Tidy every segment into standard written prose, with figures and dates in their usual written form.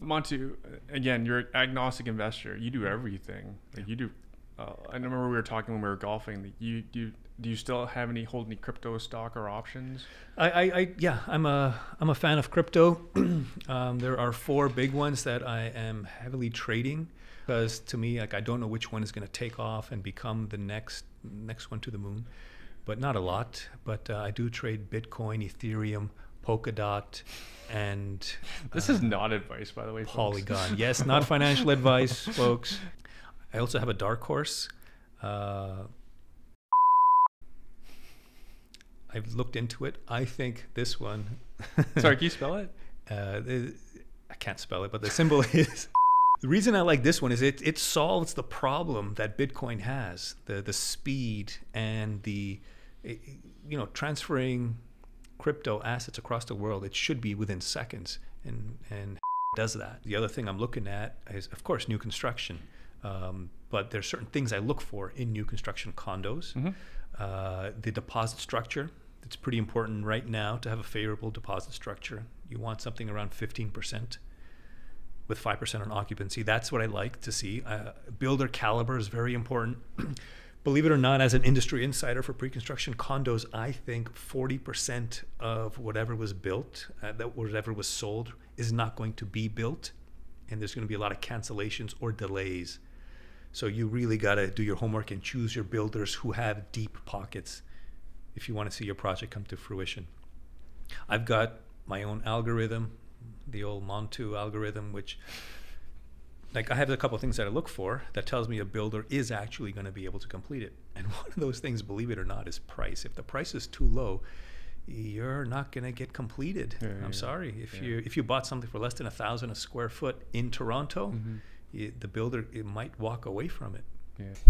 Montu, again, you're an agnostic investor. You do everything. Like you do. I remember we were talking when we were golfing. That do you still hold any crypto stock or options? Yeah, I'm a fan of crypto. There are four big ones that I am heavily trading because to me, like I don't know which one is going to take off and become the next one to the moon, but not a lot. But I do trade Bitcoin, Ethereum, Polkadot, and this is not advice, by the way, folks. Polygon. Yes, not financial advice, folks. I also have a dark horse. I've looked into it. I think this one. Sorry, can you spell it? I can't spell it, but the symbol is. The reason I like this one is it solves the problem that Bitcoin has, the speed and transferring crypto assets across the world. It should be within seconds, and does that. The other thing I'm looking at is, of course, new construction. But there's certain things I look for in new construction condos. The deposit structure. It's pretty important right now to have a favorable deposit structure. You want something around 15% with 5% on occupancy. That's what I like to see. Builder caliber is very important. Believe it or not, as an industry insider for pre-construction condos, I think 40% of whatever was built, whatever was sold, is not going to be built. And there's going to be a lot of cancellations or delays. So you really got to do your homework and choose your builders who have deep pockets if you want to see your project come to fruition. I've got my own algorithm, the old Montu algorithm, which I have a couple of things that I look for that tells me a builder is actually going to be able to complete it. And one of those things, believe it or not, is price. If the price is too low, you're not going to get completed. I'm sorry. If you bought something for less than $1,000 a square foot in Toronto, the builder might walk away from it.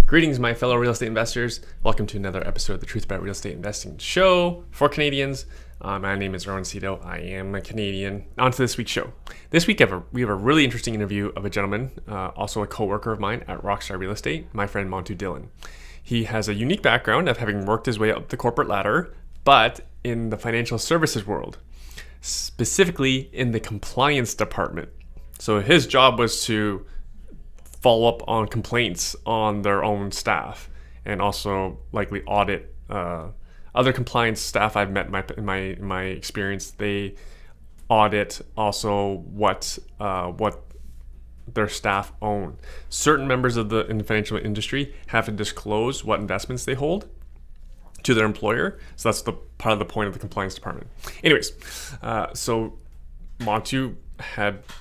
Greetings, my fellow real estate investors. Welcome to another episode of the Truth About Real Estate Investing show for Canadians. My name is Erwin Szeto. I am a Canadian. On to this week's show. This week we have a really interesting interview of a gentleman, also a co-worker of mine at Rockstar Real Estate, my friend Montu Dhillon. He has a unique background of having worked his way up the corporate ladder, but in the financial services world, specifically in the compliance department. So his job was to follow up on complaints on their own staff and also likely audit other compliance staff I've met in my experience. They audit also what their staff own. Certain members in the financial industry have to disclose what investments they hold to their employer. So that's the part of the point of the compliance department. Anyways, so Montu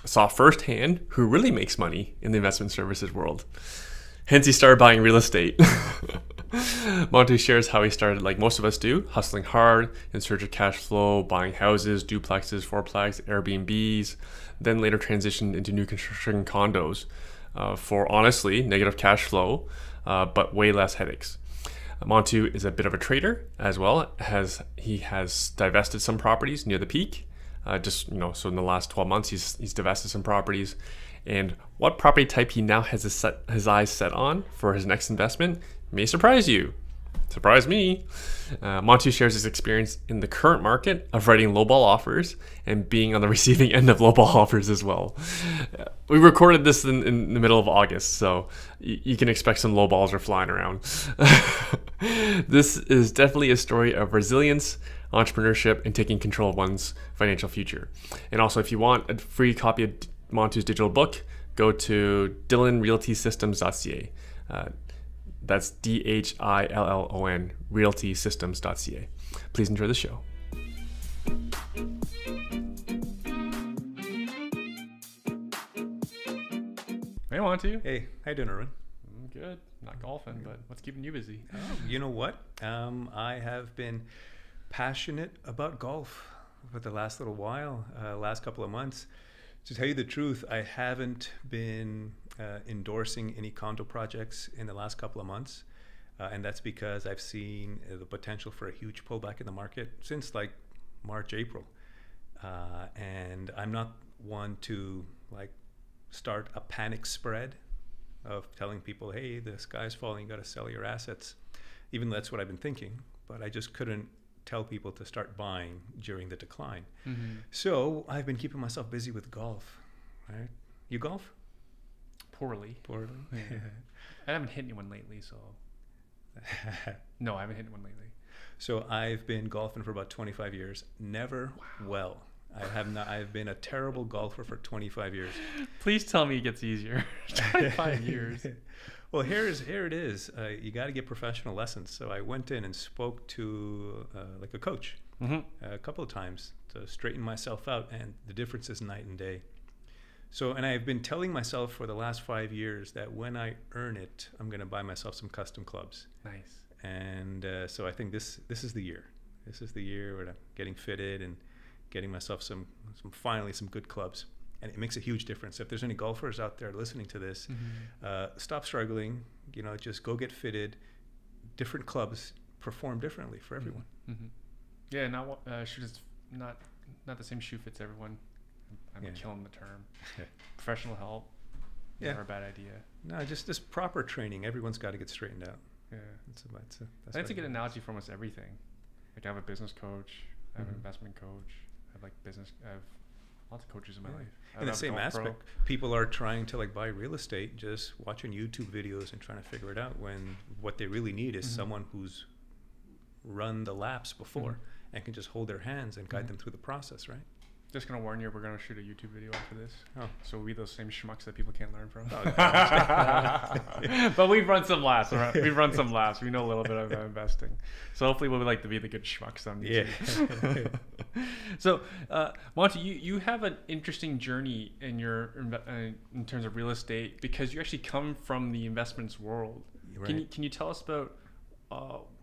saw firsthand who really makes money in the investment services world. Hence, he started buying real estate. Montu shares how he started, like most of us do, hustling hard in search of cash flow, buying houses, duplexes, fourplex, Airbnbs, then later transitioned into new construction condos for honestly negative cash flow, but way less headaches. Montu is a bit of a trader as well. He has divested some properties near the peak. So in the last 12 months, he's divested some properties. And what property type he now has his eyes set on for his next investment may surprise you. Surprise me. Montu shares his experience in the current market of writing lowball offers and being on the receiving end of lowball offers as well. We recorded this in the middle of August, so you can expect some lowballs are flying around. This is definitely a story of resilience, entrepreneurship, and taking control of one's financial future. And also, if you want a free copy of Montu's digital book, go to dillonrealtysystems.ca. That's DHILLON, realtysystems.ca. Please enjoy the show. Hey, Montu. Hey, how you doing, Erwin? I'm good. Not golfing, but what's keeping you busy? You know what? I have been passionate about golf for the last little while, last couple of months. To tell you the truth, I haven't been endorsing any condo projects in the last couple of months. And that's because I've seen the potential for a huge pullback in the market since like March, April. And I'm not one to start a panic spread of telling people, hey, the sky's falling, you got to sell your assets. Even though that's what I've been thinking, but I just couldn't tell people to start buying during the decline. So I've been keeping myself busy with golf, right? You golf? Poorly. Poorly. I haven't hit anyone lately, so. No, I haven't hit anyone lately. So I've been golfing for about 25 years. Never well. I have not. I've been a terrible golfer for 25 years. Please tell me it gets easier. 25 years. Well, here it is. You got to get professional lessons. So I went in and spoke to like a coach a couple of times to straighten myself out, and the difference is night and day. So, and I've been telling myself for the last 5 years that when I earn it, I'm going to buy myself some custom clubs. Nice. And so I think this is the year. This is the year where I'm getting fitted and getting myself finally some good clubs. And it makes a huge difference. If there's any golfers out there listening to this, stop struggling. Just go get fitted. Different clubs perform differently for everyone. Yeah, not the same shoe fits everyone. I'm killing the term. Professional help. Never a bad idea. No, just this proper training. Everyone's got to get straightened out. Yeah, that's a good analogy for almost everything. Like I have a business coach, I have an investment coach, I have lots of coaches in my life. In the same aspect, people are trying to like buy real estate, just watching YouTube videos and trying to figure it out, when what they really need is someone who's run the laps before and can just hold their hands and guide them through the process, right? Just gonna warn you, we're gonna shoot a YouTube video after this. Oh. So we'll be those same schmucks that people can't learn from. Oh, But we've run some laps. We've run some laps. We know a little bit about investing. So hopefully we'll like to be the good schmucks on YouTube. Yeah. So, Montu, you have an interesting journey in in terms of real estate, because you actually come from the investments world. Right. Can you tell us about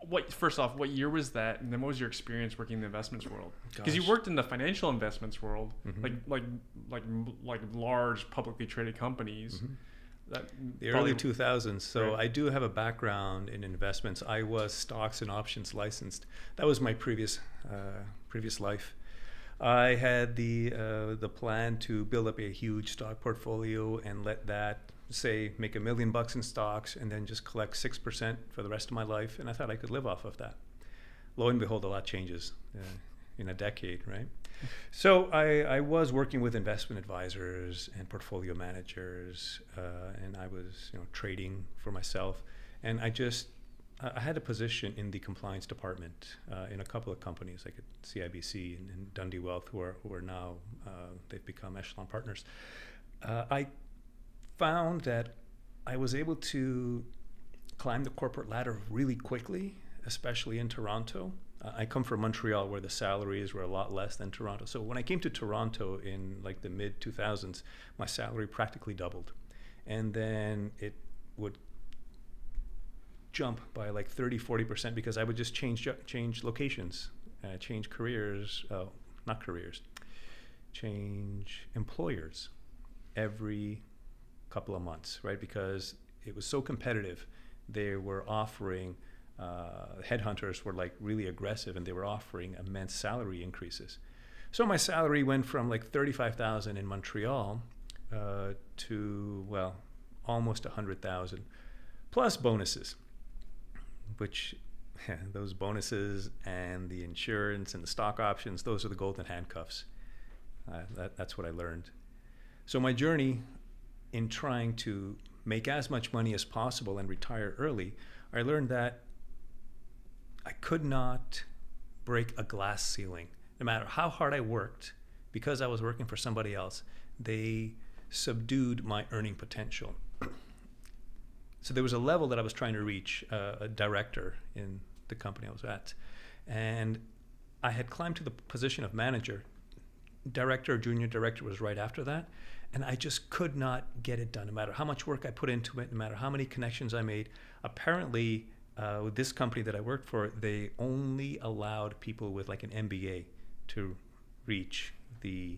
what year was that, and then what was your experience working in the investments world? Because you worked in the financial investments world, like large publicly traded companies. The early 2000s. So right. I do have a background in investments. I was stocks and options licensed. That was my previous life. I had the plan to build up a huge stock portfolio and let that, say, make $1 million in stocks and then just collect 6% for the rest of my life. And I thought I could live off of that. Lo and behold, a lot changes in a decade, right? So I was working with investment advisors and portfolio managers, and I was trading for myself. And I had a position in the compliance department in a couple of companies, like at CIBC and Dundee Wealth, who are now, they've become echelon partners. I found that I was able to climb the corporate ladder really quickly, especially in Toronto. I come from Montreal, where the salaries were a lot less than Toronto. So when I came to Toronto in like the mid 2000s, my salary practically doubled. And then it would jump by like 30-40% because I would just change locations, change careers, change employers every couple of months, right? Because it was so competitive. They were offering, headhunters were like really aggressive, and they were offering immense salary increases. So my salary went from like $35,000 in Montreal to, well, almost $100,000 plus bonuses, which those bonuses and the insurance and the stock options, those are the golden handcuffs. That's what I learned. So my journey in trying to make as much money as possible and retire early, I learned that I could not break a glass ceiling. No matter how hard I worked, because I was working for somebody else, they subdued my earning potential. So there was a level that I was trying to reach, a director in the company I was at. And I had climbed to the position of manager. Director, junior director was right after that. And I just could not get it done, no matter how much work I put into it, no matter how many connections I made. Apparently, with this company that I worked for, they only allowed people with like an MBA to reach the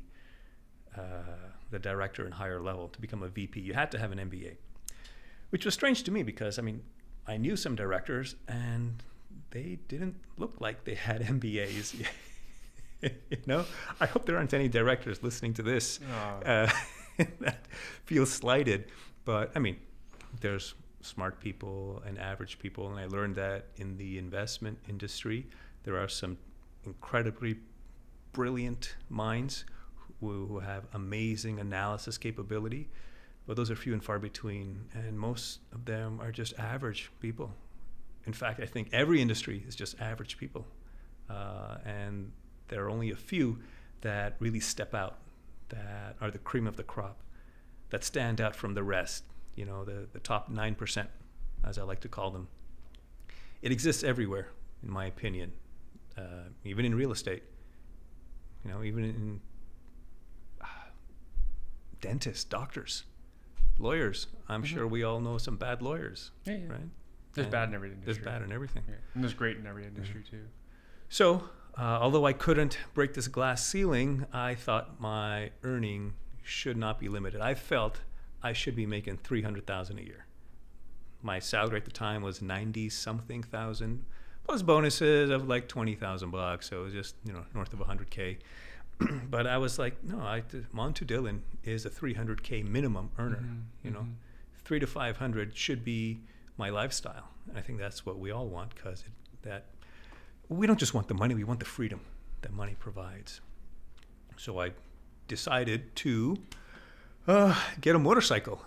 director and higher level to become a VP. You had to have an MBA, which was strange to me because, I mean, I knew some directors and they didn't look like they had MBAs. I hope there aren't any directors listening to this that feel slighted. But I mean, there's smart people and average people, and I learned that in the investment industry, there are some incredibly brilliant minds who have amazing analysis capability, but those are few and far between, and most of them are just average people. In fact, I think every industry is just average people, and there are only a few that really step out, that are the cream of the crop, that stand out from the rest, the top 9%, as I like to call them. It exists everywhere, in my opinion, even in real estate, even in dentists, doctors, lawyers. I'm sure we all know some bad lawyers, right? There's bad in every industry. There's bad in everything. Yeah. And there's great in every industry too. So, although I couldn't break this glass ceiling, I thought my earning should not be limited. I felt I should be making $300,000 a year. My salary at the time was 90-something thousand, plus bonuses of like $20,000. So it was just north of 100K. But I was like, no, Montu Dhillon is a 300K minimum earner. Mm-hmm. 300 to 500 should be my lifestyle. And I think that's what we all want, because we don't just want the money, we want the freedom that money provides. So I decided to get a motorcycle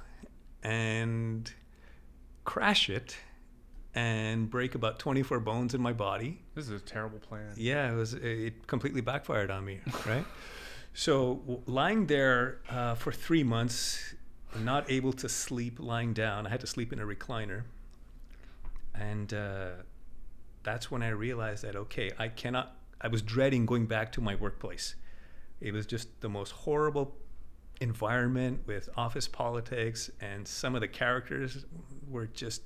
and crash it and break about 24 bones in my body. This is a terrible plan. Yeah, it completely backfired on me, right? So lying there for 3 months, not able to sleep lying down. I had to sleep in a recliner. And that's when I realized that, okay, I was dreading going back to my workplace. It was just the most horrible environment with office politics, and some of the characters were just,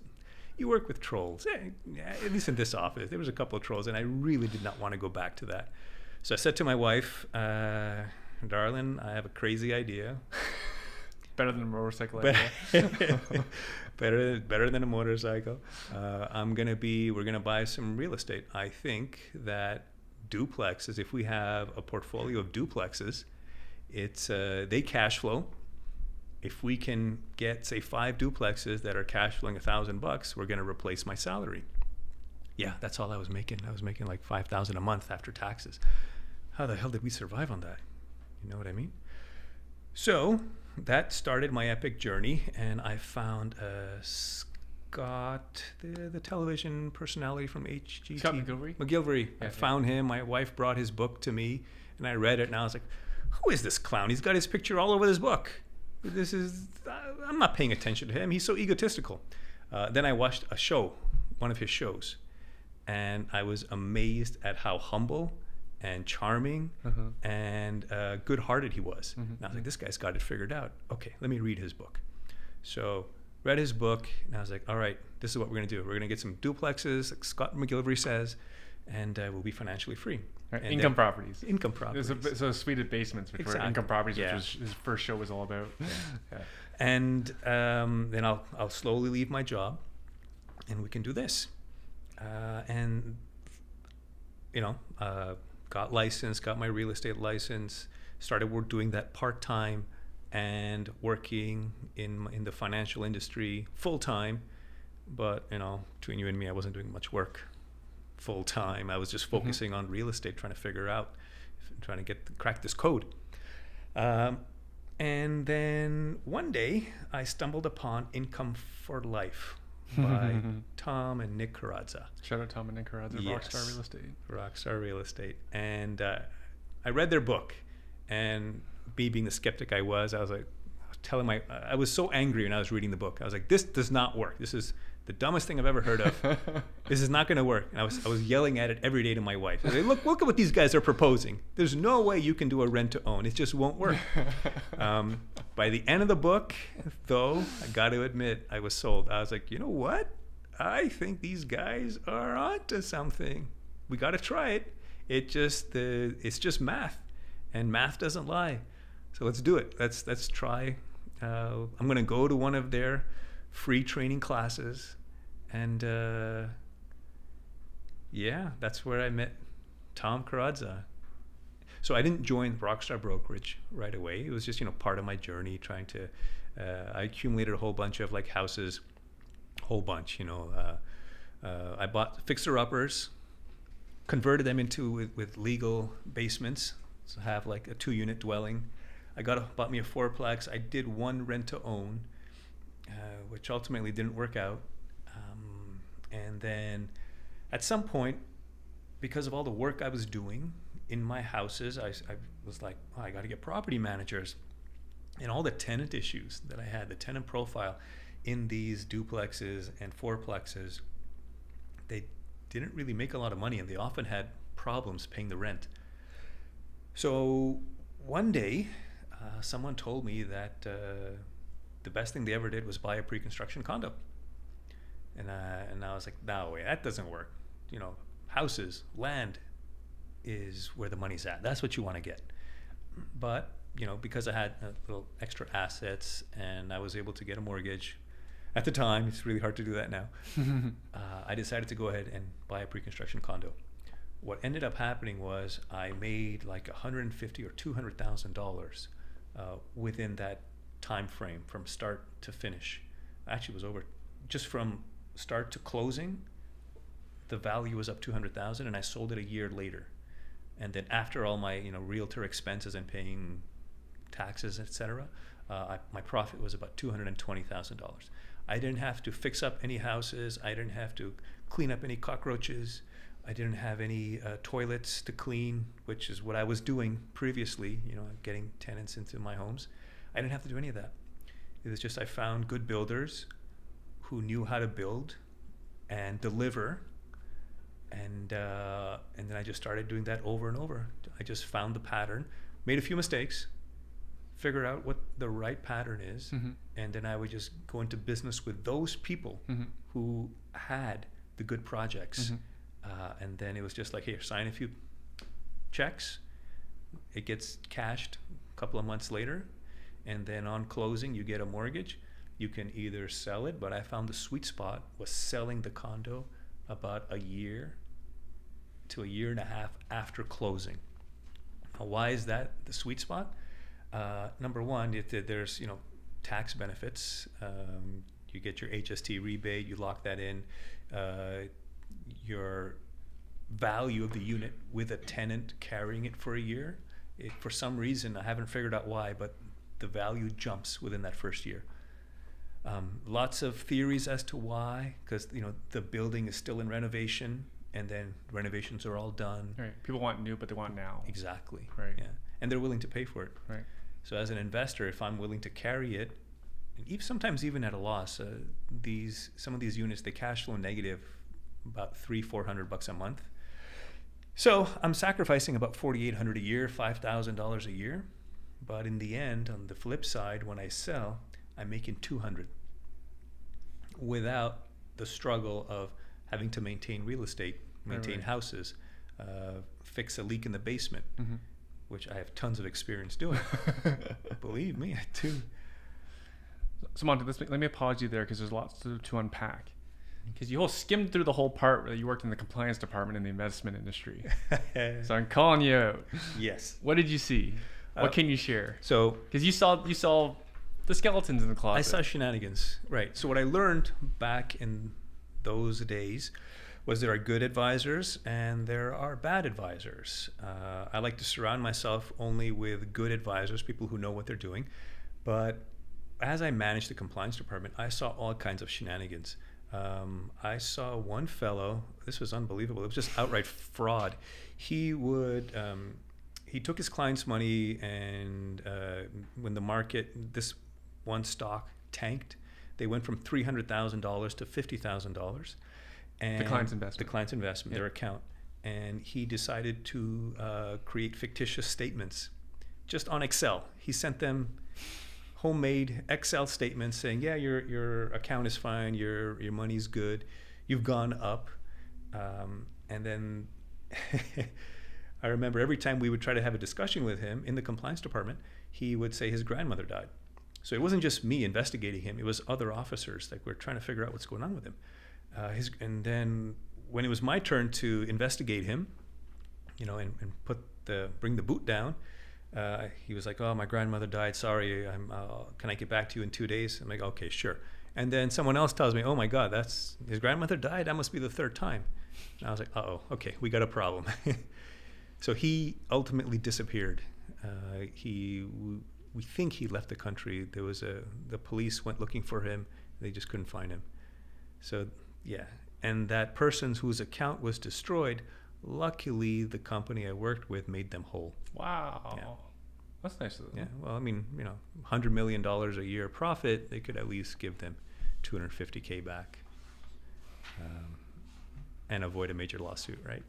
you work with trolls. At least in this office, there was a couple of trolls, and I really did not want to go back to that. So I said to my wife, darling, I have a crazy idea. Better than a motorcycle idea. better than a motorcycle. We're gonna buy some real estate. I think that duplexes, if we have a portfolio of duplexes, they cash flow. If we can get, say, 5 duplexes that are cash flowing $1,000, we're gonna replace my salary. Yeah, that's all I was making. I was making like $5,000 a month after taxes. How the hell did we survive on that? You know what I mean? So that started my epic journey, and I found Scott, the television personality from HGTV. Scott McGilvery? McGilvery. I found him. My wife brought his book to me, and I read it, and I was like, who is this clown? He's got his picture all over this book. I'm not paying attention to him. He's so egotistical. Then I watched one of his shows, and I was amazed at how humble and charming and good-hearted he was. And I was like, this guy's got it figured out. Okay, let me read his book. So read his book, and I was like, all right, this is what we're going to do. We're going to get some duplexes, like Scott McGilvery says, and we'll be financially free. Right. Income properties. Income properties. So suite basements, which were income properties, which was his first show was all about. Yeah. And then I'll slowly leave my job, and we can do this. Got licensed, got my real estate license, started doing that part-time and working in the financial industry full-time. But, between you and me, I wasn't doing much work full-time. I was just focusing on real estate, trying to crack this code. And then one day I stumbled upon Income for Life by Tom and Nick Carrazza. Shout out Tom and Nick Carrazza, Yes. Rockstar Real Estate. Rockstar Real Estate. And I read their book, and me being the skeptic I was like, I was so angry when I was reading the book. I was like, this does not work. This is the dumbest thing I've ever heard of. This is not going to work. And I was yelling at it every day to my wife. I was like, look at what these guys are proposing. There's no way you can do a rent to own. It just won't work. By the end of the book, though, I got to admit, I was sold. I was like, you know what? I think these guys are onto something. We got to try it. It's just math, and math doesn't lie. So let's do it. Let's try. I'm going to go to one of their free training classes, and that's where I met Tom Carrazza. So I didn't join Rockstar Brokerage right away. It was just part of my journey, trying to I accumulated a whole bunch of like houses, I bought fixer uppers, converted them into with legal basements, have like a 2-unit dwelling. I bought me a fourplex. I did one rent to own, which ultimately didn't work out. And then at some point, because of all the work I was doing in my houses, I was like, oh, I got to get property managers. And all the tenant issues that I had, the tenant profile in these duplexes and fourplexes, they didn't really make a lot of money, and they often had problems paying the rent. So one day, someone told me that the best thing they ever did was buy a pre-construction condo. And I was like, no way, that doesn't work. You know, houses, land is where the money's at. That's what you want to get. But, you know, because I had a little extra assets and I was able to get a mortgage at the time, it's really hard to do that now. I decided to go ahead and buy a pre-construction condo. What ended up happening was I made like $150,000 or $200,000 within that time frame from start to finish. Actually, it was over just from start to closing. The value was up $200,000, and I sold it a year later. And then after all my realtor expenses and paying taxes, etc., my profit was about $220,000. I didn't have to fix up any houses. I didn't have to clean up any cockroaches. I didn't have any toilets to clean, which is what I was doing previously, getting tenants into my homes. I didn't have to do any of that. It was just I found good builders who knew how to build and deliver, and then I just started doing that over and over. I just found the pattern, made a few mistakes, figured out what the right pattern is, and then I would just go into business with those people who had the good projects. And then it was just like, here, sign a few checks. It gets cashed a couple of months later, and then on closing, you get a mortgage. You can either sell it, but I found the sweet spot was selling the condo about a year to a year and a half after closing. Now, why is that the sweet spot? Number one, there's tax benefits. You get your HST rebate. You lock that in. Your value of the unit with a tenant carrying it for a year. For some reason, I haven't figured out why, but the value jumps within that first year. Lots of theories as to why, because the building is still in renovation, and then renovations are all done. Right. People want new, but they want now. Exactly. Right. Yeah. And they're willing to pay for it. Right. So as an investor, if I'm willing to carry it, and sometimes even at a loss, some of these units, they cash flow negative about $300-400 a month. So I'm sacrificing about $4,800 a year, $5,000 a year. But in the end, on the flip side, when I sell, I'm making $200 without the struggle of having to maintain real estate, maintain houses, fix a leak in the basement, which I have tons of experience doing. Believe me, I do. So Montu, let me pause you there because there's lots to unpack. Because you skimmed through the whole part where you worked in the compliance department in the investment industry. So I'm calling you out. Yes. What did you see? What can you share? So, because you saw the skeletons in the closet. I saw shenanigans. Right. So what I learned back in those days was there are good advisors and there are bad advisors. I like to surround myself only with good advisors, people who know what they're doing. But as I managed the compliance department, I saw all kinds of shenanigans. I saw one fellow, this was unbelievable. It was just outright fraud. He took his client's money, and when the market, this one stock tanked, they went from $300,000 to $50,000. And the client's investment. The client's investment, yep. Their account. And he decided to create fictitious statements just on Excel. He sent them homemade Excel statements saying, yeah, your account is fine, your money's good, you've gone up. And then I remember every time we would try to have a discussion with him in the compliance department, he would say his grandmother died. So it wasn't just me investigating him, it was other officers that were trying to figure out what's going on with him. And then when it was my turn to investigate him, and bring the boot down, he was like, oh, my grandmother died, sorry, can I get back to you in 2 days? I'm like, okay, sure. And then someone else tells me, oh my God, his grandmother died? That must be the third time. And I was like, uh-oh, okay, we got a problem. So he ultimately disappeared. We think he left the country. The police went looking for him. They just couldn't find him. So yeah, and that person whose account was destroyed, luckily the company I worked with made them whole. Wow. Yeah. That's nice of them. Yeah. Well, I mean, $100 million a year profit, they could at least give them $250K back, and avoid a major lawsuit, right?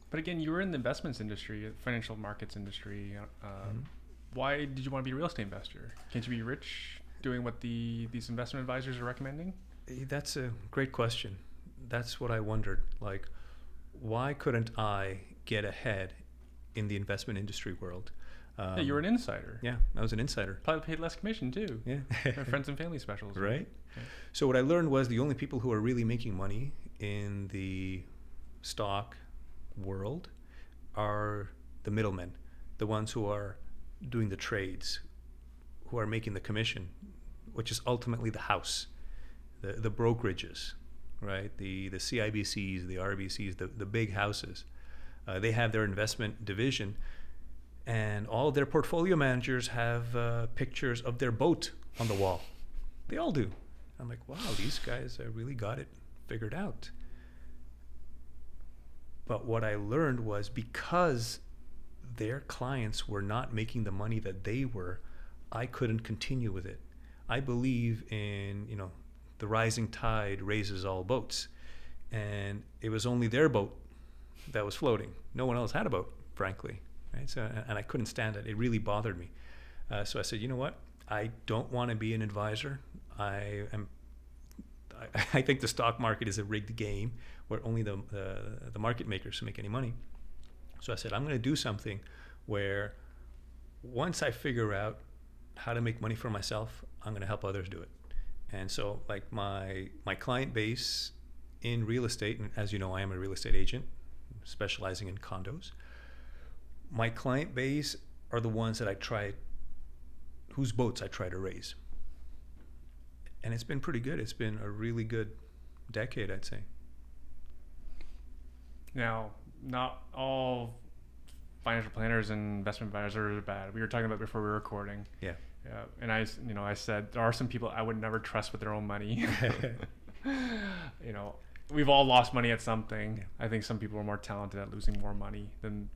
But again, you were in the investments industry, financial markets industry. Why did you want to be a real estate investor? Can't you be rich doing what these investment advisors are recommending? That's a great question. That's what I wondered. Like, why couldn't I get ahead in the investment industry world? Yeah, you were an insider. Yeah, I was an insider. Probably paid less commission too. Yeah. Friends and family specials. Right. Yeah. So what I learned was the only people who are really making money in the stock world are the middlemen, the ones who are doing the trades, who are making the commission, which is ultimately the house, the brokerages, right? The CIBCs, the RBCs, the big houses. They have their investment division, and all of their portfolio managers have pictures of their boat on the wall. They all do. I'm like, wow, these guys really got it figured out. But what I learned was, because their clients were not making the money that they were, I couldn't continue with it. I believe in, the rising tide raises all boats. And it was only their boat that was floating. No one else had a boat, frankly. Right? So, and I couldn't stand it. It really bothered me. So I said, you know what? I don't want to be an advisor. I think the stock market is a rigged game where only the market makers make any money. So I said, I'm going to do something where once I figure out how to make money for myself, I'm going to help others do it. And so, like, my client base in real estate, and as you know, I am a real estate agent specializing in condos. My client base are the ones that whose boats I try to raise. And it's been pretty good. It's been a really good decade, I'd say. Now, Not all financial planners and investment advisors are bad. We were talking about before we were recording. Yeah. Yeah. And I said there are some people I would never trust with their own money. We've all lost money at something. Yeah. I think some people are more talented at losing more money than.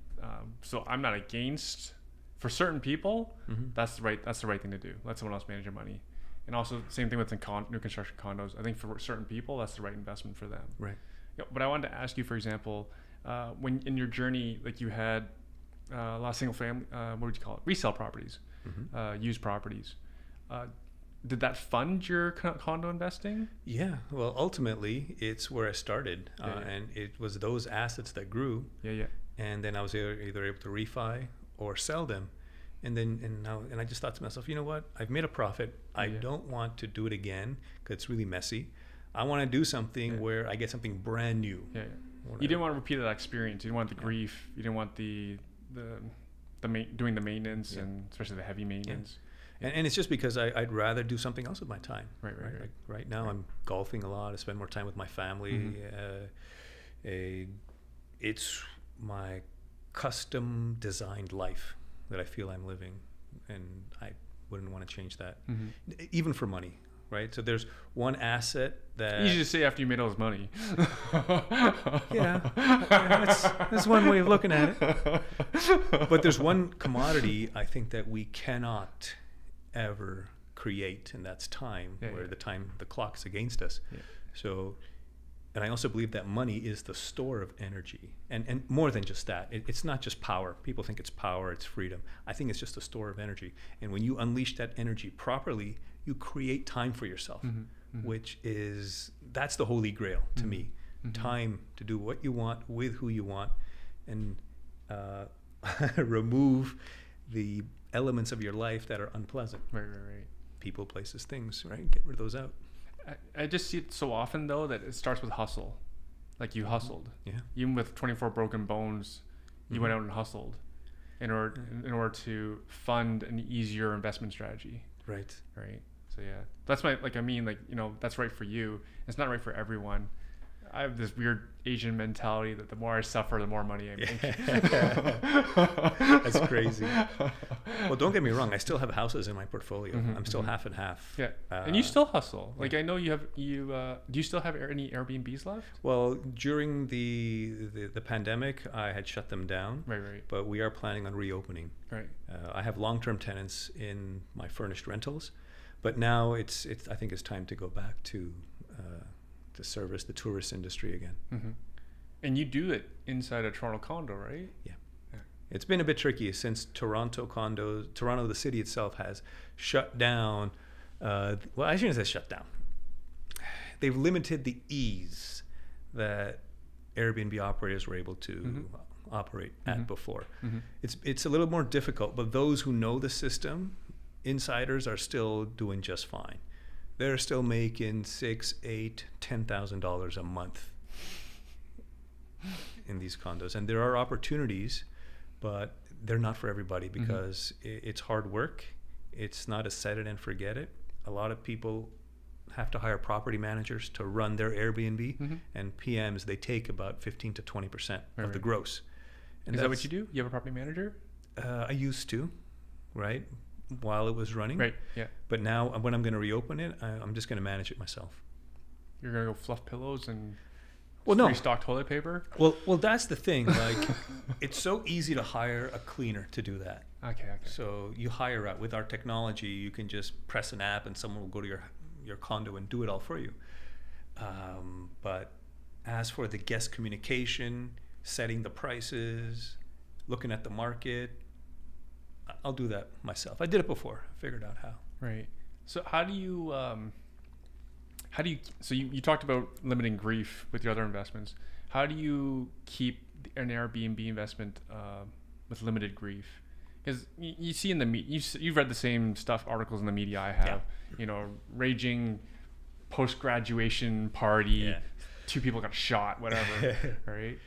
So I'm not against. For certain people, that's the right thing to do. Let someone else manage your money. And also, same thing with new construction condos. I think for certain people, that's the right investment for them. Right. But I wanted to ask you, for example, when in your journey, like, you had a lot of single family, what would you call it? Resale properties, used properties. Did that fund your condo investing? Yeah. Well, ultimately, it's where I started, and it was those assets that grew. Yeah. And then I was either able to refi or sell them. And I just thought to myself, you know what? I've made a profit. I don't want to do it again because it's really messy. I want to do something where I get something brand new. Yeah. You didn't want to repeat that experience. You didn't want the grief. You didn't want the doing the maintenance, and especially the heavy maintenance. Yeah. And it's just because I'd rather do something else with my time. Right. Like right now, I'm golfing a lot. I spend more time with my family. It's my custom designed life that I feel I'm living, and I wouldn't want to change that, even for money, right? So there's one asset that... Easy to say after you made all this money. That's one way of looking at it. But there's one commodity I think that we cannot ever create, and that's time, where the clock's against us. Yeah. So... And I also believe that money is the store of energy. And more than just that, it's not just power. People think it's power, it's freedom. I think it's just a store of energy. And when you unleash that energy properly, you create time for yourself, that's the holy grail to me. Time to do what you want, with who you want, and remove the elements of your life that are unpleasant. Right. People, places, things, right? Get rid of those out. I just see it so often, though, that it starts with hustle. Like, you hustled. Yeah. Even with 24 broken bones, you went out and hustled in order to fund an easier investment strategy. Right. So yeah, that's that's right for you. It's not right for everyone. I have this weird Asian mentality that the more I suffer, the more money I make. That's crazy. Well, don't get me wrong. I still have houses in my portfolio. I'm still half and half. Yeah, and you still hustle. Like I know you have. Do you still have any Airbnbs left? Well, during the pandemic, I had shut them down. Right. But we are planning on reopening. Right. I have long-term tenants in my furnished rentals, but now it's. I think it's time to go back to service the tourist industry again. And you do it inside a Toronto condo, right? Yeah. It's been a bit tricky since Toronto, the city itself, has shut down. Well, I shouldn't say shut down. They've limited the ease that Airbnb operators were able to operate at before. It's a little more difficult, but those who know the system, insiders, are still doing just fine. They're still making $6,000, $8,000, $10,000 a month in these condos, and there are opportunities, but they're not for everybody because it's hard work. It's not a set it and forget it. A lot of people have to hire property managers to run their Airbnb, and PMs, they take about 15 to 20% of the gross. And is that what you do? You have a property manager? I used to, right, while it was running. Right, yeah. But now when I'm going to reopen it, I'm just going to manage it myself. You're going to go fluff pillows and no. restock toilet paper? Well, that's the thing. Like, it's so easy to hire a cleaner to do that. Okay. So you hire out. With our technology, you can just press an app and someone will go to your condo and do it all for you. But as for the guest communication, setting the prices, looking at the market, I'll do that myself. I did it before. I figured out how. Right. So how do you so you talked about limiting grief with your other investments. How do you keep an Airbnb investment with limited grief? Because you see in the you've read the same articles in the media I have. Yeah. Raging post-graduation party, 2 people got shot, whatever. Right.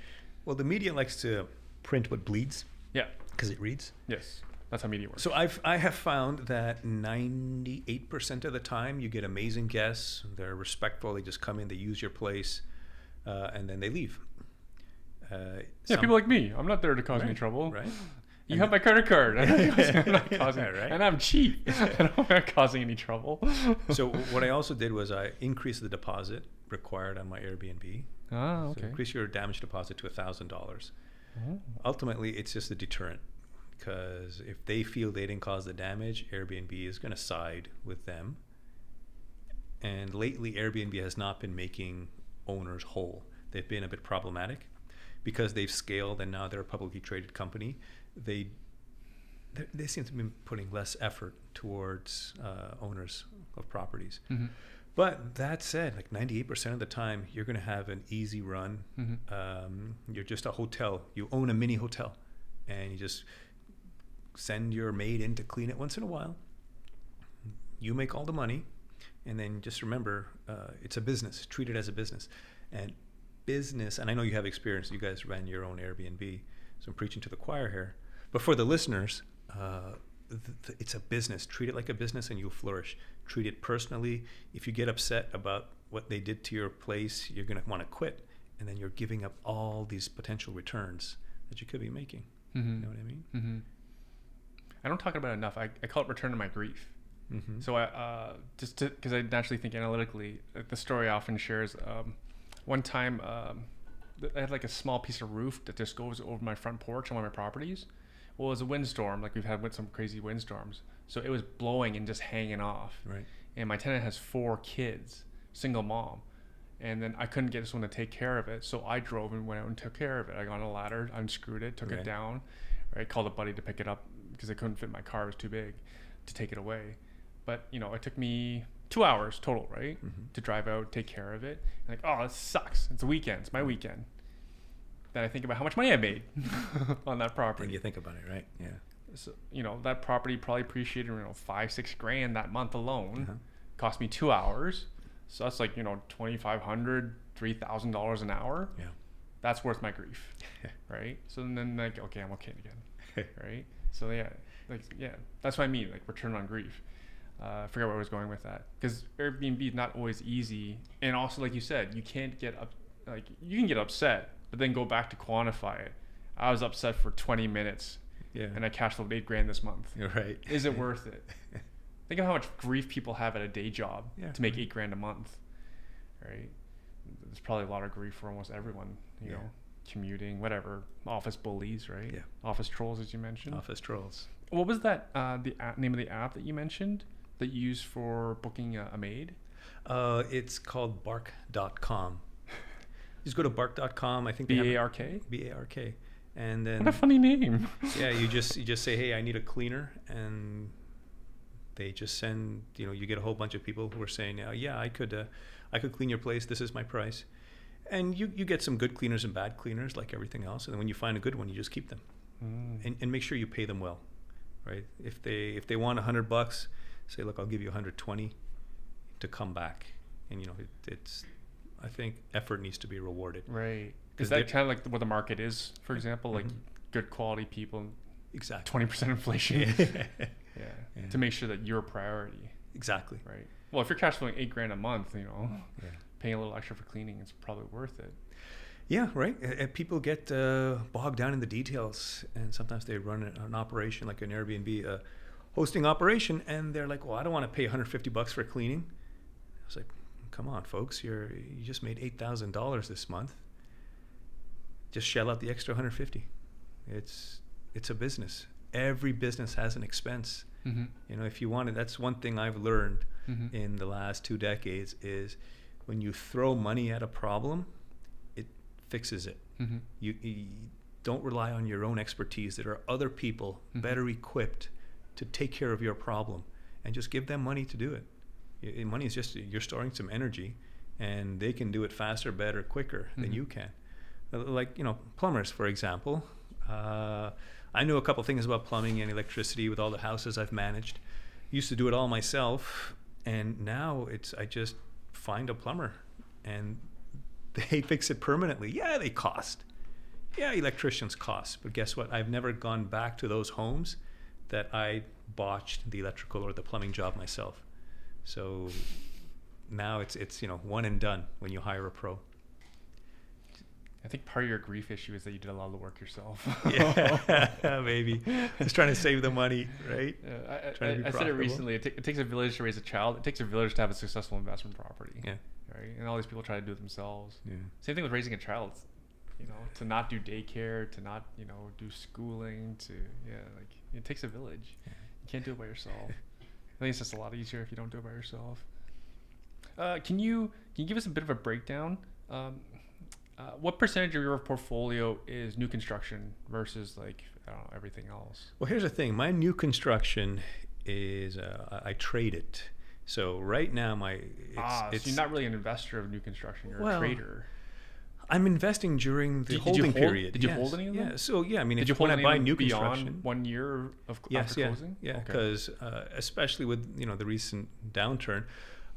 Well, the media likes to print what bleeds. Yeah. Because it reads. Yes. That's how media works. So I have found that 98% of the time you get amazing guests. They're respectful. They just come in, they use your place, and then they leave. People like me. I'm not there to cause any trouble. Right. You have my credit card. I'm not causing, right? And I'm cheap. I'm not causing any trouble. So what I also did was I increased the deposit required on my Airbnb. Oh, okay. So increase your damage deposit to $1,000. Oh. Ultimately, it's just a deterrent. Because if they feel they didn't cause the damage, Airbnb is going to side with them. And lately, Airbnb has not been making owners whole. They've been a bit problematic because they've scaled and now they're a publicly traded company. They seem to be putting less effort towards owners of properties. But that said, like 98% of the time, you're going to have an easy run. You're just a hotel. You own a mini hotel, and you just send your maid in to clean it once in a while. You make all the money, and then just remember, it's a business. Treat it as a business. And I know you have experience. You guys ran your own Airbnb, so I'm preaching to the choir here. But for the listeners, it's a business. Treat it like a business, and you'll flourish. Treat it personally. If you get upset about what they did to your place, you're going to want to quit, and then you're giving up all these potential returns that you could be making. You know what I mean? I don't talk about it enough. I call it return to my grief. So I just because I naturally think analytically. The story I often shares. One time, I had like a small piece of roof that just goes over my front porch on one of my properties. Well, it was a windstorm. Like we've had some crazy windstorms, so it was blowing and just hanging off. Right. And my tenant has 4 kids, single mom, and then I couldn't get someone to take care of it, so I drove and went out and took care of it. I got on a ladder, unscrewed it, took it down. Right, called a buddy to pick it up because I couldn't fit in my car. It was too big to take it away. But, it took me 2 hours total, right, to drive out, take care of it. And like, oh, this sucks. It's a weekend. It's my weekend. Then I think about how much money I made on that property. And you think about it, right? Yeah. So, that property probably appreciated, $5-6 grand that month alone. Cost me 2 hours. So that's like, $2,500, $3,000 an hour. Yeah. That's worth my grief. Right. So then like, okay, I'm okay again. Right. So that's what I mean. Like return on grief. I forgot where I was going with that. Because Airbnb is not always easy. And also, like you said, you can't get like you can get upset, but then go back to quantify it. I was upset for 20 minutes, and I cash flowed $8,000 this month. You're right. Is it worth it? Think of how much grief people have at a day job to make $8,000 a month, right? There's probably a lot of grief for almost everyone, you know, commuting, whatever, office bullies, right? Yeah. Office trolls, as you mentioned. Office trolls. What was that, the name of the app that you mentioned that you use for booking a maid? It's called bark.com. Just go to bark.com. I think B-A-R-K? B-A-R-K. And then what a funny name. Yeah, you just say, hey, I need a cleaner, and they just send, you know, you get a whole bunch of people who are saying, yeah, I could clean your place. This is my price. And you get some good cleaners and bad cleaners like everything else. And then when you find a good one, you just keep them and make sure you pay them well, right? If they want $100, say, look, I'll give you 120 to come back. And, you know, it's I think effort needs to be rewarded. Right. Is that kind of like what the market is, for example, like good quality people? Exactly. 20% inflation. Yeah. To make sure that you're a priority. Exactly. Right. Well, if you're cash flowing $8,000 a month, you know, paying a little extra for cleaning is probably worth it. Yeah, right. People get bogged down in the details, and sometimes they run an operation like an Airbnb hosting operation, and they're like, well, I don't want to pay $150 for cleaning. I was like, come on, folks, you just made $8,000 this month. Just shell out the extra $150. It's a business. Every business has an expense. You know, if you want it, that's one thing I've learned in the last 2 decades is when you throw money at a problem, it fixes it. You don't rely on your own expertise. There are other people better equipped to take care of your problem, and just give them money to do it. Money is just, you're storing some energy, and they can do it faster, better, quicker than you can. Like, you know, plumbers, for example. I knew a couple things about plumbing and electricity with all the houses I've managed. Used to do it all myself, and now I just find a plumber, and they fix it permanently. Yeah, they cost. Yeah, electricians cost. But guess what? I've never gone back to those homes that I botched the electrical or the plumbing job myself. So now it's you know, one and done when you hire a pro. I think part of your grief issue is that you did a lot of the work yourself. Yeah, maybe. Just trying to save the money, right? I said it recently. It takes a village to raise a child. It takes a village to have a successful investment property. Yeah. Right. And all these people try to do it themselves. Yeah. Same thing with raising a child. You know, to not do daycare, to not, you know, do schooling, like it takes a village. Yeah. You can't do it by yourself. I think it's just a lot easier if you don't do it by yourself. Can you give us a bit of a breakdown? What percentage of your portfolio is new construction versus, like, I don't know, everything else? Well, here's the thing. My new construction is I trade it. So right now so you're not really an investor of new construction. You're a trader. I'm investing during the holding period. Did you hold any of them? Yeah. So yeah, I mean, did you hold when I buy new beyond construction, 1 year after closing? Yeah, because especially with, you know, the recent downturn.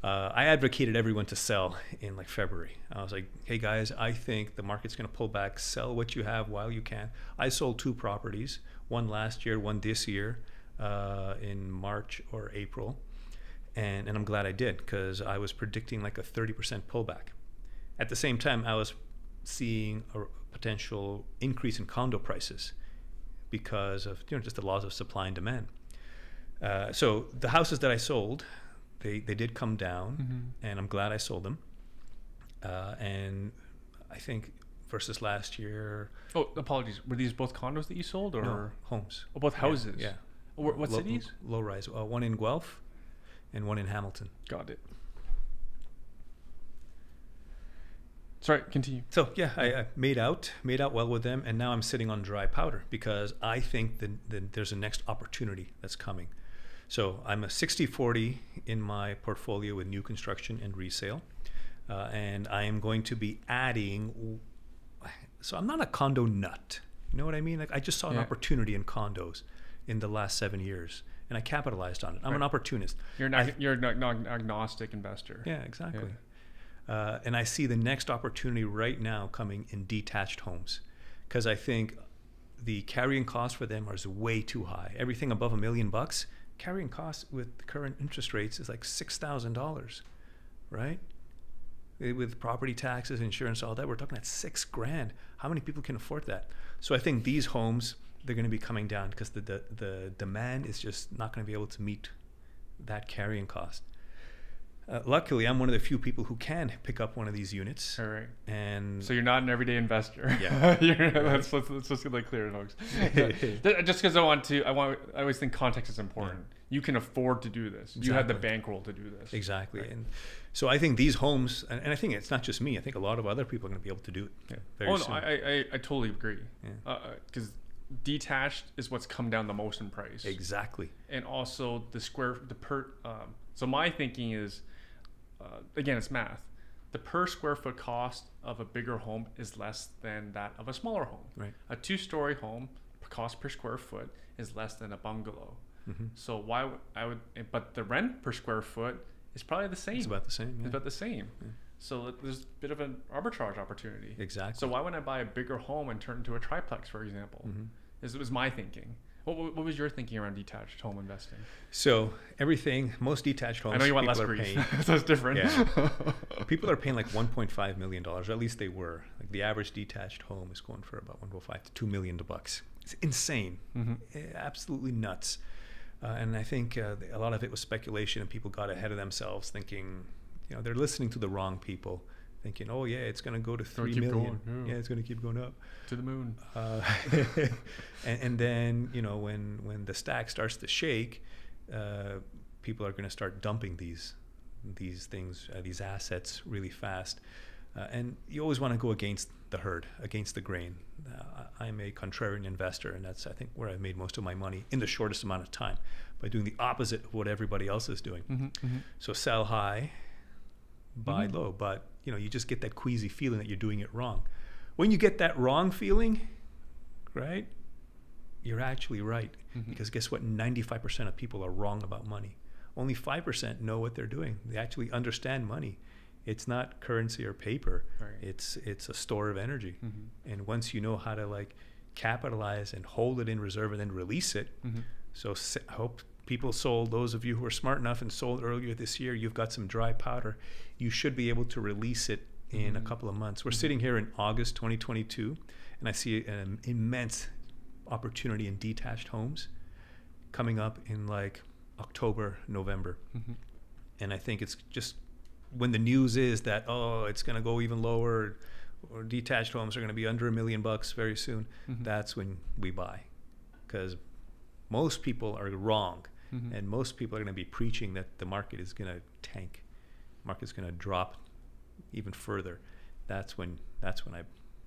I advocated everyone to sell in like February. I was like, hey guys, I think the market's going to pull back. Sell what you have while you can. I sold 2 properties, one last year, one this year, in March or April. And I'm glad I did, because I was predicting like a 30% pullback. At the same time, I was seeing a potential increase in condo prices because of, you know, just the laws of supply and demand. So the houses that I sold, they did come down, and I'm glad I sold them. And I think versus last year. Oh, apologies. Were these both condos that you sold, or no, homes? Oh, both houses. Yeah. What cities? Low rise. One in Guelph, and one in Hamilton. Got it. Sorry, continue. So yeah, I made out well with them, and now I'm sitting on dry powder because I think that there's a next opportunity that's coming. So I'm a 60-40 in my portfolio with new construction and resale. And I am going to be adding, so I'm not a condo nut. You know what I mean? Like, I just saw an opportunity in condos in the last 7 years, and I capitalized on it. I'm an opportunist. You're an agnostic investor. Yeah, exactly. Yeah. And I see the next opportunity right now coming in detached homes, because I think the carrying cost for them is way too high. Everything above $1 million, carrying costs with the current interest rates is like $6,000, right? with property taxes, insurance, all that. We're talking at $6,000. How many people can afford that? So I think these homes, they're going to be coming down because the demand is just not going to be able to meet that carrying cost. Luckily, I'm one of the few people who can pick up one of these units. All right. And so you're not an everyday investor. Yeah. Let's just get that clear, folks. Just because I always think context is important. Yeah. You can afford to do this. Exactly. You have the bankroll to do this. Exactly. Right. And so I think these homes, and I think it's not just me, I think a lot of other people are going to be able to do it. Yeah. No, I totally agree. Because detached is what's come down the most in price. Exactly. And also so my thinking is, again, it's math. The per square foot cost of a bigger home is less than that of a smaller home. Right. A 2-story home cost per square foot is less than a bungalow. Mm-hmm. So but the rent per square foot is probably the same. It's about the same. Yeah. It's about the same. Yeah. So there's a bit of an arbitrage opportunity. Exactly. So why wouldn't I buy a bigger home and turn it into a triplex, for example? Mm-hmm. It was my thinking. What was your thinking around detached home investing? So most detached homes. I know you want less grief. So it's different. Yeah. People are paying like $1.5 million, or at least they were. Like the average detached home is going for about $1.5 to $2 million. It's insane. Mm-hmm. Absolutely nuts. And I think a lot of it was speculation, and people got ahead of themselves thinking, they're listening to the wrong people, thinking, oh yeah, it's going to go to 3 million. Yeah, it's going to keep going up to the moon. And then when the stack starts to shake, people are going to start dumping these things, these assets really fast. And you always want to go against the herd, against the grain. I'm a contrarian investor, and that's, I think, where I've made most of my money in the shortest amount of time, by doing the opposite of what everybody else is doing. Mm-hmm, mm-hmm. So sell high, buy low, but you just get that queasy feeling that you're doing it wrong. When you get that wrong feeling, right, you're actually right. Mm-hmm. Because guess what? 95% of people are wrong about money. Only 5% know what they're doing. They actually understand money. It's not currency or paper. Right. It's a store of energy. Mm-hmm. And once you know how to capitalize and hold it in reserve and then release it. Mm-hmm. So I hope people sold. Those of you who are smart enough and sold earlier this year, you've got some dry powder. You should be able to release it in a couple of months. We're sitting here in August 2022, and I see an immense opportunity in detached homes coming up in October, November. Mm-hmm. And I think it's just when the news is that, it's going to go even lower, or detached homes are going to be under $1 million very soon, that's when we buy. Because most people are wrong, and most people are going to be preaching that the market is going to tank, market's going to drop even further. That's when I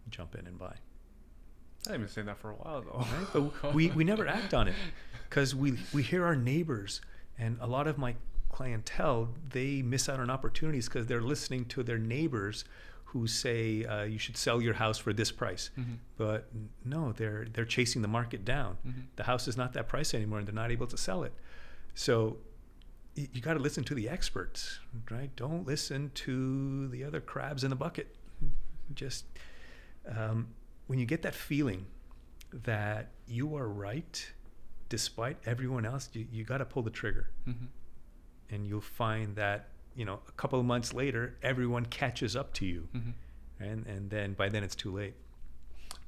jump in and buy. I haven't been saying that for a while though. Right? But we never act on it, because we hear our neighbors, and a lot of my clientele, they miss out on opportunities because they're listening to their neighbors who say you should sell your house for this price. Mm-hmm. But no, they're chasing the market down. Mm-hmm. The house is not that price anymore, and they're not able to sell it. So you got to listen to the experts, right? Don't listen to the other crabs in the bucket. Just when you get that feeling that you are right despite everyone else, you got to pull the trigger. Mm-hmm. And you'll find that, a couple of months later, everyone catches up to you. Mm-hmm. And then by then it's too late.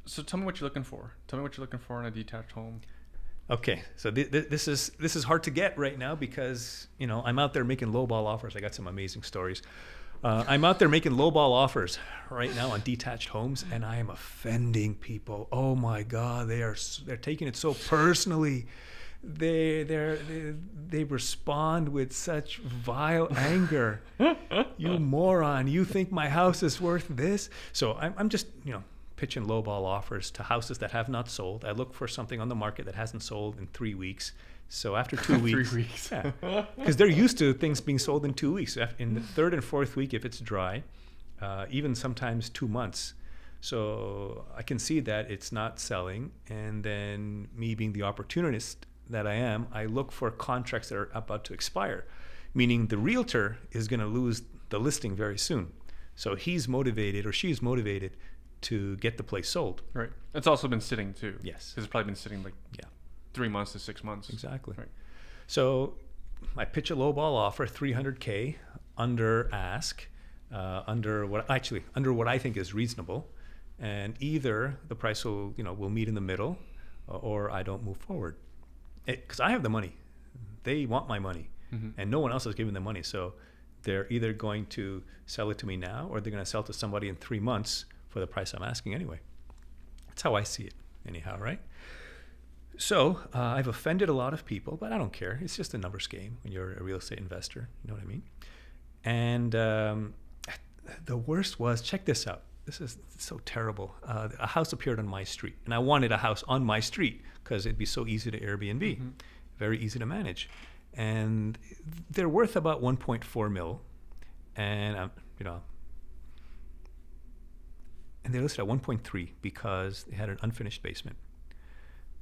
So tell me what you're looking for. Tell me what you're looking for in a detached home. Okay. So this is hard to get right now because, I'm out there making lowball offers. I got some amazing stories. I'm out there making lowball offers right now on detached homes, and I am offending people. Oh my God, they're taking it so personally. They respond with such vile anger. You moron! You think my house is worth this? So I'm just pitching lowball offers to houses that have not sold. I look for something on the market that hasn't sold in 3 weeks. So after 2 weeks, 3 weeks, because they're used to things being sold in 2 weeks. In the third and fourth week, if it's dry, even sometimes 2 months. So I can see that it's not selling, and then me being the opportunist that I am, I look for contracts that are about to expire, meaning the realtor is going to lose the listing very soon. So he's motivated, or she's motivated, to get the place sold. Right. It's also been sitting too. Yes. It's probably been sitting 3 months to 6 months. Exactly. Right. So I pitch a lowball offer, $300K under ask. under what I think is reasonable, and either the price will meet in the middle, or I don't move forward, because I have the money. They want my money, and no one else is giving them money. So they're either going to sell it to me now, or they're going to sell it to somebody in 3 months for the price I'm asking anyway. That's how I see it, anyhow, right? So I've offended a lot of people, but I don't care. It's just a numbers game when you're a real estate investor. You know what I mean? And the worst was, check this out. This is so terrible. A house appeared on my street, and I wanted a house on my street because it'd be so easy to Airbnb, very easy to manage. And they're worth about 1.4 mil, and and they listed at 1.3 because they had an unfinished basement,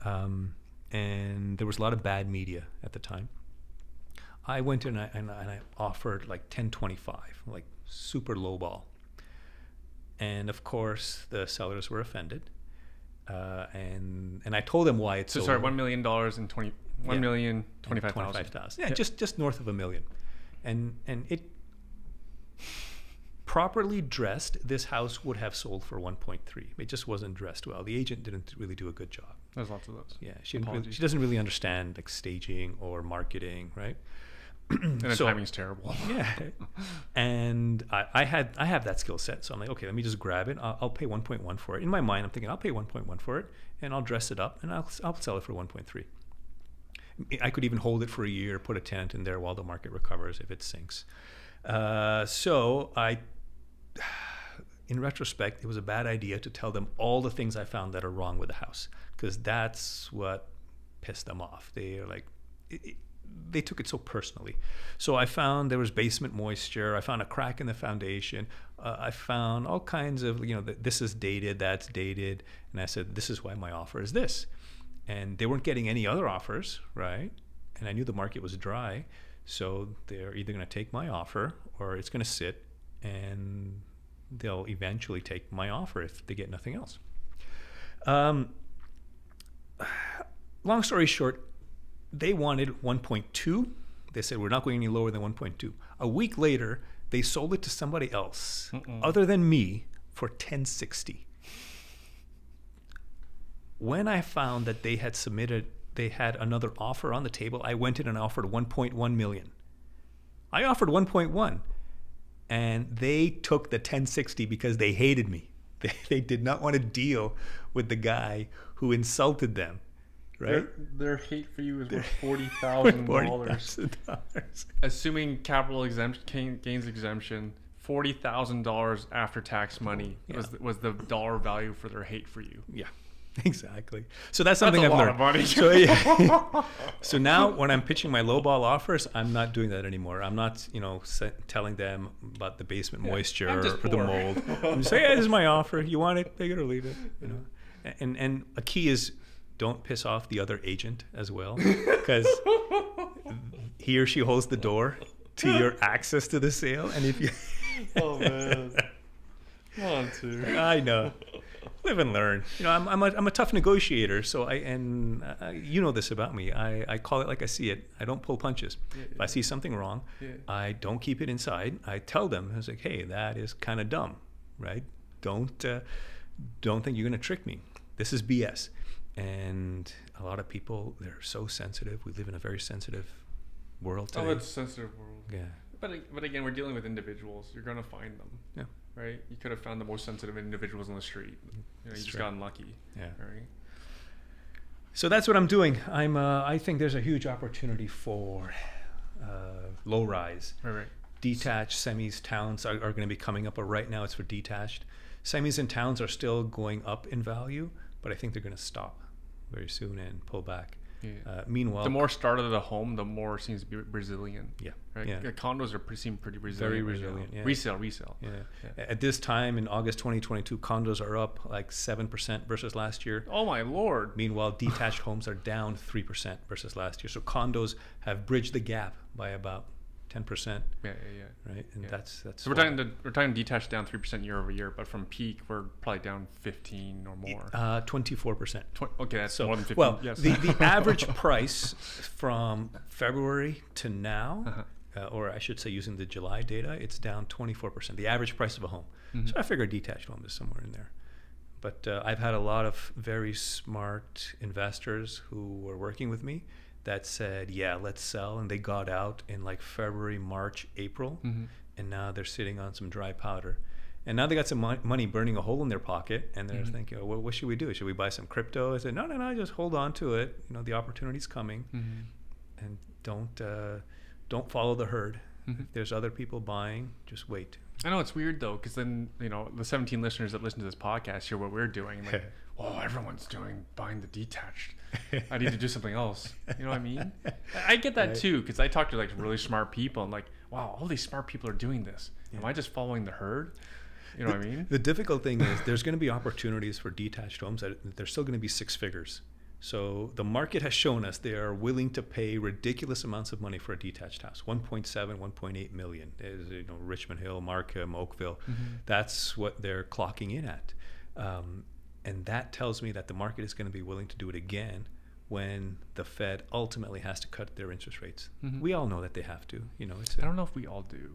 and there was a lot of bad media at the time. I went in and I offered like 10.25, like super low ball, and of course the sellers were offended, and I told them why it's so sorry, $1 million and 1,025,000. Yeah, just north of $1 million, and it properly dressed, this house would have sold for 1.3. It just wasn't dressed well. The agent didn't really do a good job. There's lots of those. Yeah, she doesn't really understand like staging or marketing, right? And the timing's terrible. Yeah, and I have that skill set, so I'm like, okay, let me just grab it. I'll pay 1.1 for it. In my mind, I'm thinking I'll pay 1.1 for it, and I'll dress it up, and I'll sell it for 1.3. I could even hold it for a year, put a tenant in there while the market recovers if it sinks. So in retrospect, it was a bad idea to tell them all the things I found that are wrong with the house, because that's what pissed them off. They are like, they took it so personally. So I found there was basement moisture. I found a crack in the foundation. I found all kinds of, this is dated, that's dated. And I said, this is why my offer is this. And they weren't getting any other offers, right? And I knew the market was dry. So they're either going to take my offer or it's going to sit, and they'll eventually take my offer if they get nothing else. Long story short, they wanted 1.2. They said, we're not going any lower than 1.2. A week later, they sold it to somebody else other than me for 10.60. When I found that they had another offer on the table, I went in and offered 1.1 million. I offered 1.1, and they took the 10.60 because they hated me. They did not want to deal with the guy who insulted them. Right? Their hate for you is worth $40,000. Assuming capital gains exemption, $40,000 after tax money was the dollar value for their hate for you. Yeah, exactly. So that's something I've learned. That's a lot of money. So now when I'm pitching my lowball offers, I'm not doing that anymore. I'm not, telling them about the basement moisture or the mold. I'm just saying, this is my offer. You want it? Take it or leave it. And a key is, don't piss off the other agent as well, because he or she holds the door to your access to the sale. And if you, oh man, Montu. I know, live and learn. I'm a tough negotiator. So you know this about me. I call it like I see it. I don't pull punches. If I see something wrong, I don't keep it inside. I tell them. I was like, hey, that is kind of dumb, right? Don't think you're gonna trick me. This is BS. And a lot of people, they're so sensitive. We live in a very sensitive world today. Oh, it's a sensitive world. Yeah. But again, we're dealing with individuals. You're going to find them. Yeah. Right? You could have found the most sensitive individuals on the street. You just got unlucky. Yeah. Right? So that's what I'm doing. I think there's a huge opportunity for low rise. Right. Detached semis, towns are going to be coming up, but right now it's for detached. Semis and towns are still going up in value, but I think they're going to stop very soon and pull back. Yeah. Meanwhile, the more started the home, the more it seems to be resilient. Yeah. Right? Yeah. Condos seem pretty resilient. Very resilient. Yeah. Resale. Yeah. At this time in August 2022, condos are up like 7% versus last year. Oh my Lord. Meanwhile, detached homes are down 3% versus last year. So condos have bridged the gap by about 10%. Yeah. Right, and that's. So we're talking detached down 3% year over year, but from peak we're probably down 15 or more. 24%. Okay, that's more than 15. Well, yes. the average price from February to now or I should say using the July data, it's down 24%, the average price of a home. So I figure a detached home is somewhere in there. But I've had a lot of very smart investors who were working with me that said, yeah, let's sell. And they got out in like February, March, April. And now they're sitting on some dry powder. And now they got some money burning a hole in their pocket. And they're thinking, oh, what should we do? Should we buy some crypto? I said, no, just hold on to it. You know, the opportunity's coming. And don't follow the herd. If there's other people buying, just wait. I know it's weird though, because then, you know, the 17 listeners that listen to this podcast hear what we're doing. And like, well, everyone's buying the detached. I need to do something else. You know what I mean? I get that too, because I talk to like really smart people and like, wow, all these smart people are doing this. Am I just following the herd? You know what I mean? The difficult thing is there's going to be opportunities for detached homes that they're still going to be six figures. So the market has shown us they are willing to pay ridiculous amounts of money for a detached house. 1.7, 1.8 million. Is, you know, Richmond Hill, Markham, Oakville. That's what they're clocking in at. And that tells me that the market is going to be willing to do it again when the Fed ultimately has to cut their interest rates. We all know that they have to. You know, I don't know if we all do.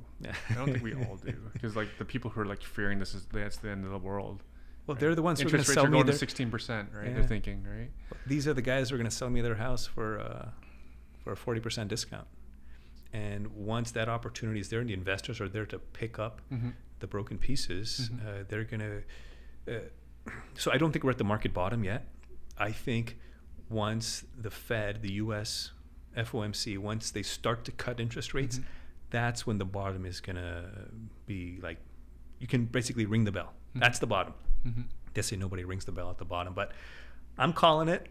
I don't think we all do, because like the people who are like fearing that's the end of the world. Well, right? They're the ones who are going to sell me interest rates are going to 16%, right? They're thinking, right? These are the guys who are going to sell me their house for a 40% discount. And once that opportunity is there and the investors are there to pick up the broken pieces, they're going to... so I don't think we're at the market bottom yet. I think once the Fed, the U.S. FOMC, once they start to cut interest rates, that's when the bottom is going to be like, you can basically ring the bell. That's the bottom. They say nobody rings the bell at the bottom, but I'm calling it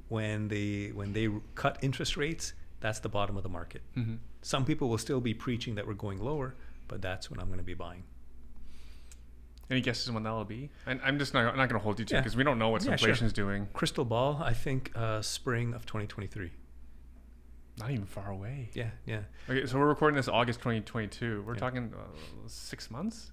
when they cut interest rates, that's the bottom of the market. Some people will still be preaching that we're going lower, but that's when I'm going to be buying. Any guesses on when that'll be? And I'm just not going to hold you to it because we don't know what inflation's doing. Crystal ball, I think spring of 2023. Not even far away. Yeah. Okay, so we're recording this August 2022. We're talking 6 months?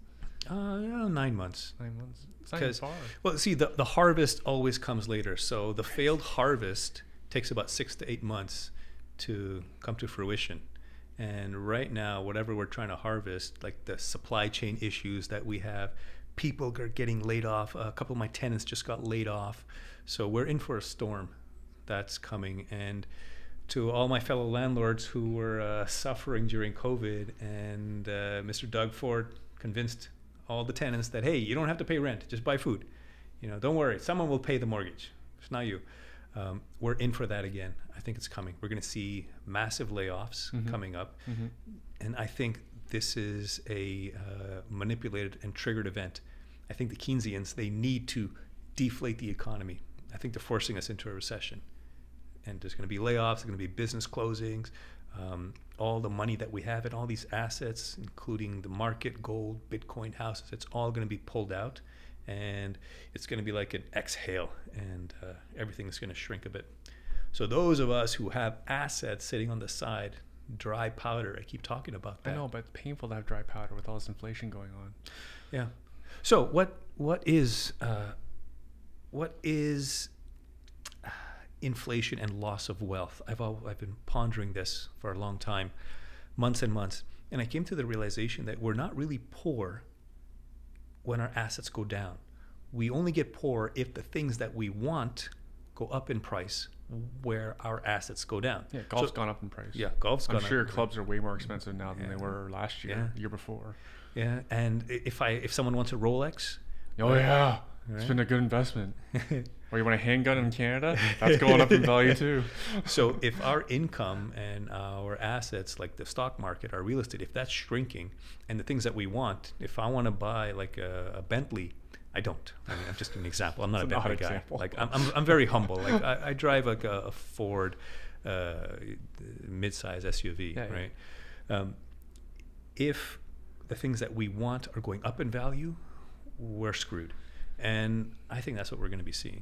9 months. 9 months. It's not even far. Well, see, the harvest always comes later. So the failed harvest takes about 6 to 8 months to come to fruition. And right now, whatever we're trying to harvest, like the supply chain issues that we have, people are getting laid off. A couple of my tenants just got laid off. So we're in for a storm that's coming. And to all my fellow landlords who were suffering during COVID, and Mr. Doug Ford convinced all the tenants that, hey, you don't have to pay rent, just buy food. You know, don't worry, someone will pay the mortgage. It's not you. We're in for that again. I think it's coming. We're going to see massive layoffs coming up. And I think this is a manipulated and triggered event. I think the Keynesians, they need to deflate the economy. I think they're forcing us into a recession. And there's going to be layoffs, there's going to be business closings. All the money that we have and all these assets, including the market, gold, Bitcoin, houses, it's all going to be pulled out. And it's going to be like an exhale, and everything's going to shrink a bit. So those of us who have assets sitting on the side, dry powder, I keep talking about that. I know, but it's painful to have dry powder with all this inflation going on. Yeah. So what is inflation and loss of wealth? I've been pondering this for a long time, months and months, and I came to the realization that we're not really poor when our assets go down. We only get poor if the things that we want go up in price where our assets go down. Yeah, golf's gone up in price. Yeah, golf's gone up. I'm sure clubs are way more expensive now than they were last year, the year before. Yeah, and if someone wants a Rolex, it's been a good investment. Or you want a handgun in Canada? That's going up in value too. So if our income and our assets, like the stock market, our real estate, if that's shrinking, and the things that we want, if I want to buy like a Bentley, I don't. I mean, I'm just an example. I'm not a Bentley guy. Like I'm very humble. Like I drive like a Ford mid-size SUV, right? If the things that we want are going up in value, we're screwed. And I think that's what we're going to be seeing.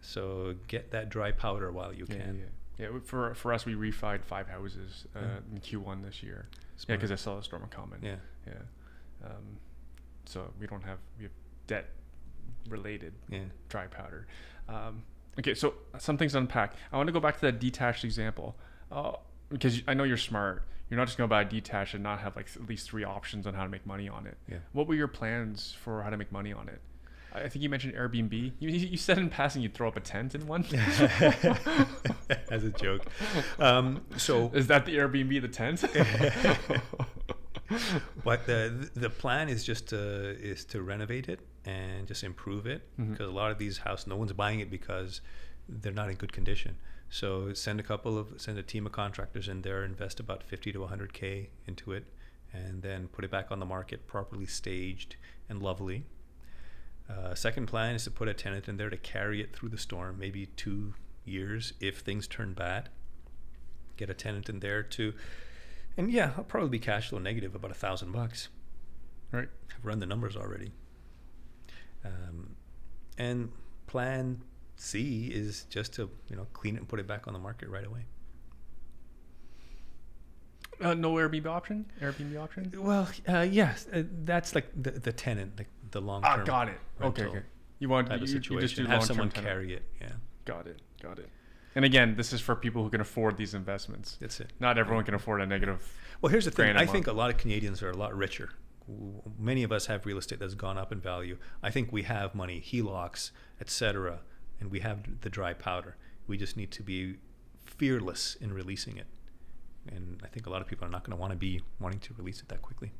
So get that dry powder while you can. Yeah. For us, we refied 5 houses in Q1 this year. Smart. Yeah, because I saw a storm coming. Yeah. So we have debt related dry powder. Okay, so some things to unpack. I want to go back to that detached example. because I know you're smart. You're not just going to buy a detached and not have like at least 3 options on how to make money on it. Yeah. What were your plans for how to make money on it? I think you mentioned Airbnb. You said in passing you'd throw up a tent in one. As a joke. So is that the Airbnb, the tent? But the plan is just to renovate it and just improve it, because a lot of these houses, no one's buying it because they're not in good condition. So send a team of contractors in there, invest about 50 to 100K into it, and then put it back on the market, properly staged and lovely. Second plan is to put a tenant in there to carry it through the storm, maybe 2 years if things turn bad. Get a tenant in there and yeah, I'll probably be cash flow negative about $1,000. Right. I've run the numbers already. And plan C is just to clean it and put it back on the market right away. No Airbnb option? Well, yes, that's like the tenant, like the long term. Got it. Okay. You want to you just do have long-term someone carry it. Yeah. Got it. And again, this is for people who can afford these investments. That's it. Not everyone can afford a negative. Well, here's the thing. grand I a think a month. lot of Canadians are a lot richer. Many of us have real estate that's gone up in value. I think we have money, HELOCs, etc., and we have the dry powder. We just need to be fearless in releasing it. And I think a lot of people are not going to want to be wanting to release it that quickly.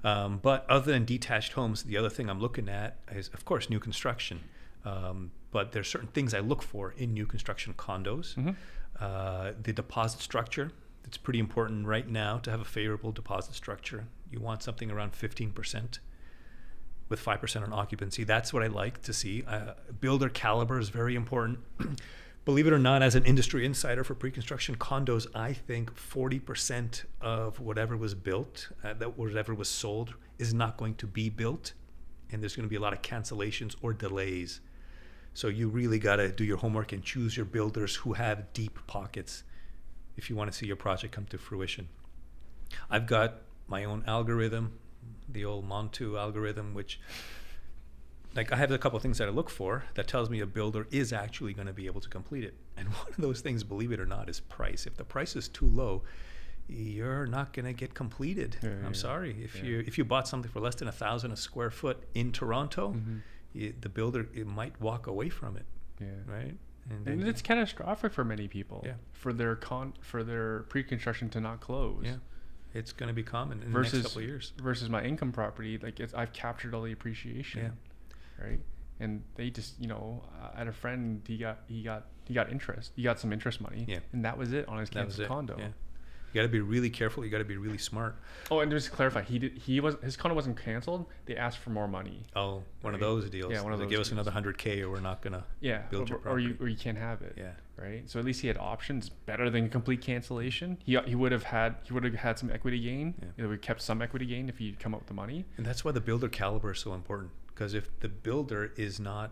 But other than detached homes, the other thing I'm looking at is, of course, new construction. But there's certain things I look for in new construction condos. The deposit structure. It's pretty important right now to have a favorable deposit structure. You want something around 15% with 5% on occupancy. That's what I like to see. Builder caliber is very important. Believe it or not, as an industry insider for pre-construction condos, I think 40% of whatever was built, whatever was sold, is not going to be built. And there's going to be a lot of cancellations or delays. So you really got to do your homework and choose your builders who have deep pockets if you want to see your project come to fruition. I've got my own algorithm, the old Montu algorithm, which I have a couple of things that I look for that tells me a builder is actually going to be able to complete it. And one of those things, believe it or not, is price. If the price is too low, you're not going to get completed. I'm sorry. If you bought something for less than $1,000 a square foot in Toronto, the builder might walk away from it. Right. And it's catastrophic for many people. For their pre-construction to not close. It's going to be common in the next couple of years. Versus my income property, I've captured all the appreciation. Right. And they just, I had a friend, he got interest. He got some interest money. And that was it on his canceled condo. You got to be really careful. You got to be really smart. Oh, and just to clarify, his condo wasn't canceled. They asked for more money. Oh, one of those deals. Yeah, one of those. Give us another 100K, or we're not gonna build your property. Or you can't have it. Yeah. Right. So at least he had options, better than complete cancellation. He would have had some equity gain. We kept some equity gain if he'd come up with the money. And that's why the builder caliber is so important. Because if the builder is not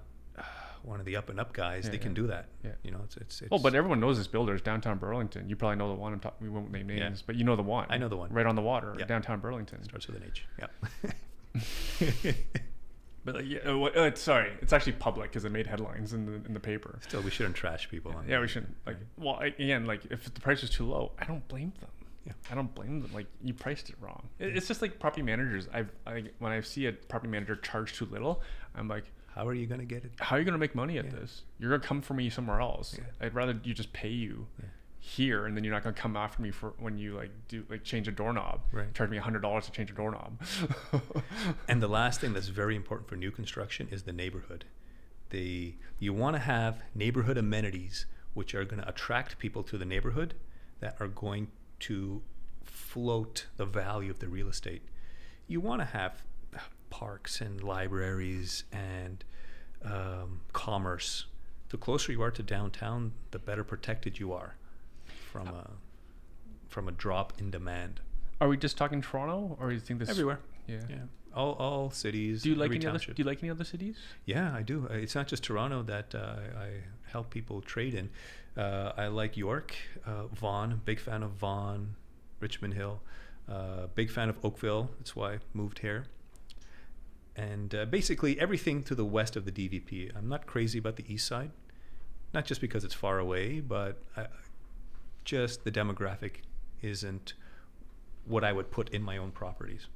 one of the up and up guys, they can do that. It's Oh, but everyone knows this builder is downtown Burlington. You probably know the one I'm talking. We won't name names, but you know the one. I know the one. Right on the water, downtown Burlington. Starts with an H. But sorry, it's actually public because it made headlines in the paper. Still, we shouldn't trash people. We shouldn't. If the price is too low, I don't blame them. I don't blame them. You priced it wrong. It's just like property managers. When I see a property manager charge too little, I'm like, how are you going to get it? How are you going to make money at this? You're going to come for me somewhere else. I'd rather you just pay you here, and then you're not going to come after me for when you change a doorknob. Right. Charge me $100 to change a doorknob. And the last thing that's very important for new construction is the neighborhood. You want to have neighborhood amenities which are going to attract people to the neighborhood, that are going to float the value of the real estate. You want to have parks and libraries and commerce. The closer you are to downtown, the better protected you are from a drop in demand. Are we just talking Toronto, or do you think this everywhere? Yeah. All cities. Do you like any other cities? Yeah, I do. It's not just Toronto that I help people trade in. I like York, Vaughan. Big fan of Vaughan, Richmond Hill. Big fan of Oakville. That's why I moved here. And basically everything to the west of the DVP. I'm not crazy about the east side, not just because it's far away, but just the demographic isn't what I would put in my own properties.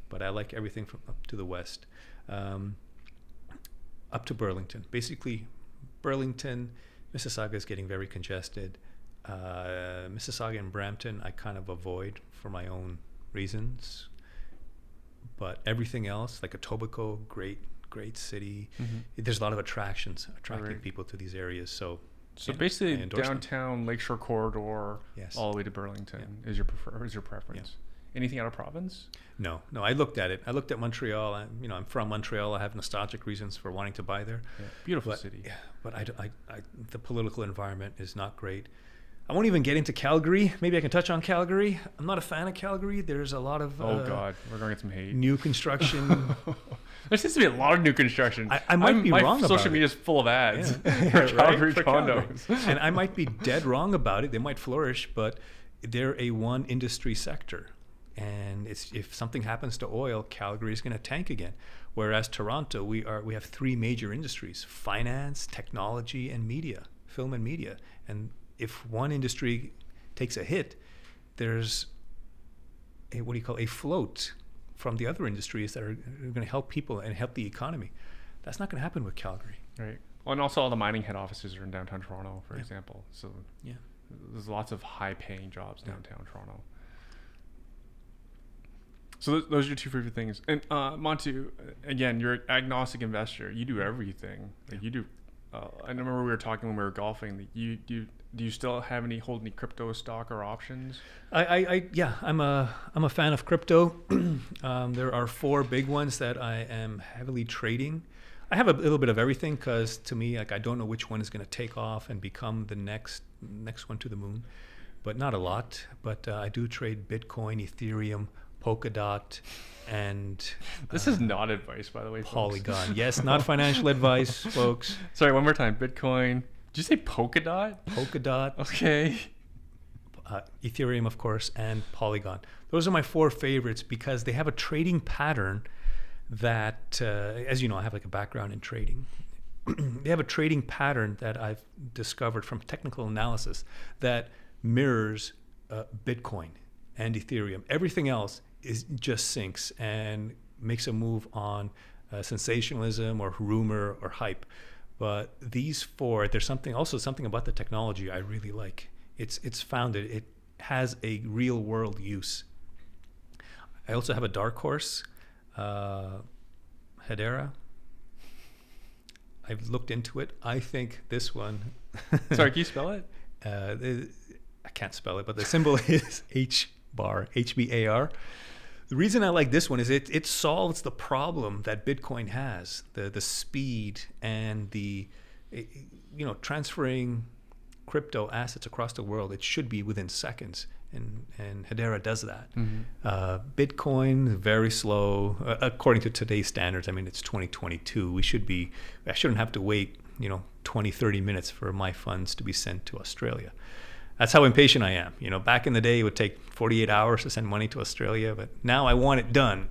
But I like everything from up to the west, up to Burlington. Basically, Burlington, Mississauga is getting very congested. Mississauga and Brampton I kind of avoid for my own reasons. But everything else, like Etobicoke, great city. There's a lot of attractions attracting people to these areas. So basically, downtown Lakeshore corridor, all the way to Burlington is your preference. Yeah. Anything out of province? No. I looked at it. I looked at Montreal. I'm from Montreal. I have nostalgic reasons for wanting to buy there. Yeah. Beautiful city. Yeah, but the political environment is not great. I won't even get into Calgary. Maybe I can touch on Calgary. I'm not a fan of Calgary. There's a lot of oh god, we're gonna get some hate. New construction. There seems to be a lot of new construction. I might be wrong about it. Social media is full of ads for Calgary condos. And I might be dead wrong about it. They might flourish, but they're a one industry sector. And if something happens to oil, Calgary is going to tank again. Whereas Toronto, we have three major industries: finance, technology, and media, film and media. And if one industry takes a hit, there's a float from the other industries that are going to help people and help the economy. That's not going to happen with Calgary. Right. Well, and also all the mining head offices are in downtown Toronto, for example. So there's lots of high-paying jobs downtown Toronto. So those are your two favorite things. And Montu, again, you're an agnostic investor. You do everything. Like you do. I remember we were talking when we were golfing. That do you still hold any crypto stock or options? I'm a fan of crypto. There are 4 big ones that I am heavily trading. I have a little bit of everything because to me, like, I don't know which one is going to take off and become the next one to the moon, but not a lot. But I do trade Bitcoin, Ethereum, Polkadot, and this is not advice, by the way, Polygon. Folks. Yes, not financial advice, folks. Sorry, one more time. Bitcoin. Did you say Polkadot? Polkadot. Okay. Ethereum, of course, and Polygon. Those are my 4 favorites because they have a trading pattern that, as you know, I have like a background in trading. They have a trading pattern that I've discovered from technical analysis that mirrors Bitcoin and Ethereum. Everything else just sinks and makes a move on sensationalism or rumor or hype. But these 4, there's something about the technology I really like. It's founded. It has a real world use. I also have a dark horse, Hedera. I've looked into it. I think this one. Sorry, can you spell it? I can't spell it, but the symbol is HBAR. The reason I like this one is it solves the problem that Bitcoin has, the speed and the transferring crypto assets across the world. It should be within seconds, and Hedera does that. Bitcoin very slow according to today's standards. I mean, it's 2022. I shouldn't have to wait 20-30 minutes for my funds to be sent to Australia. That's how impatient I am. Back in the day, it would take 48 hours to send money to Australia, but now I want it done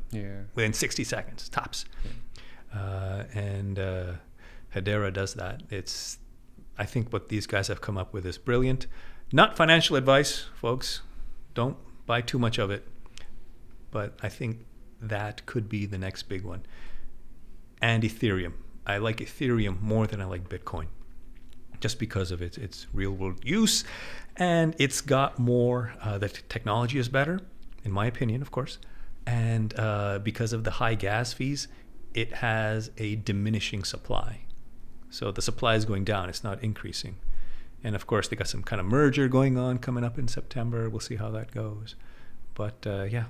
within 60 seconds, tops. And Hedera does that. I think what these guys have come up with is brilliant. Not financial advice, folks. Don't buy too much of it. But I think that could be the next big one. And Ethereum. I like Ethereum more than I like Bitcoin, just because of its real world use. And it's got more, the technology is better, in my opinion, of course. And because of the high gas fees, it has a diminishing supply. So the supply is going down, it's not increasing. And of course, they got some kind of merger going on coming up in September. We'll see how that goes. But yeah.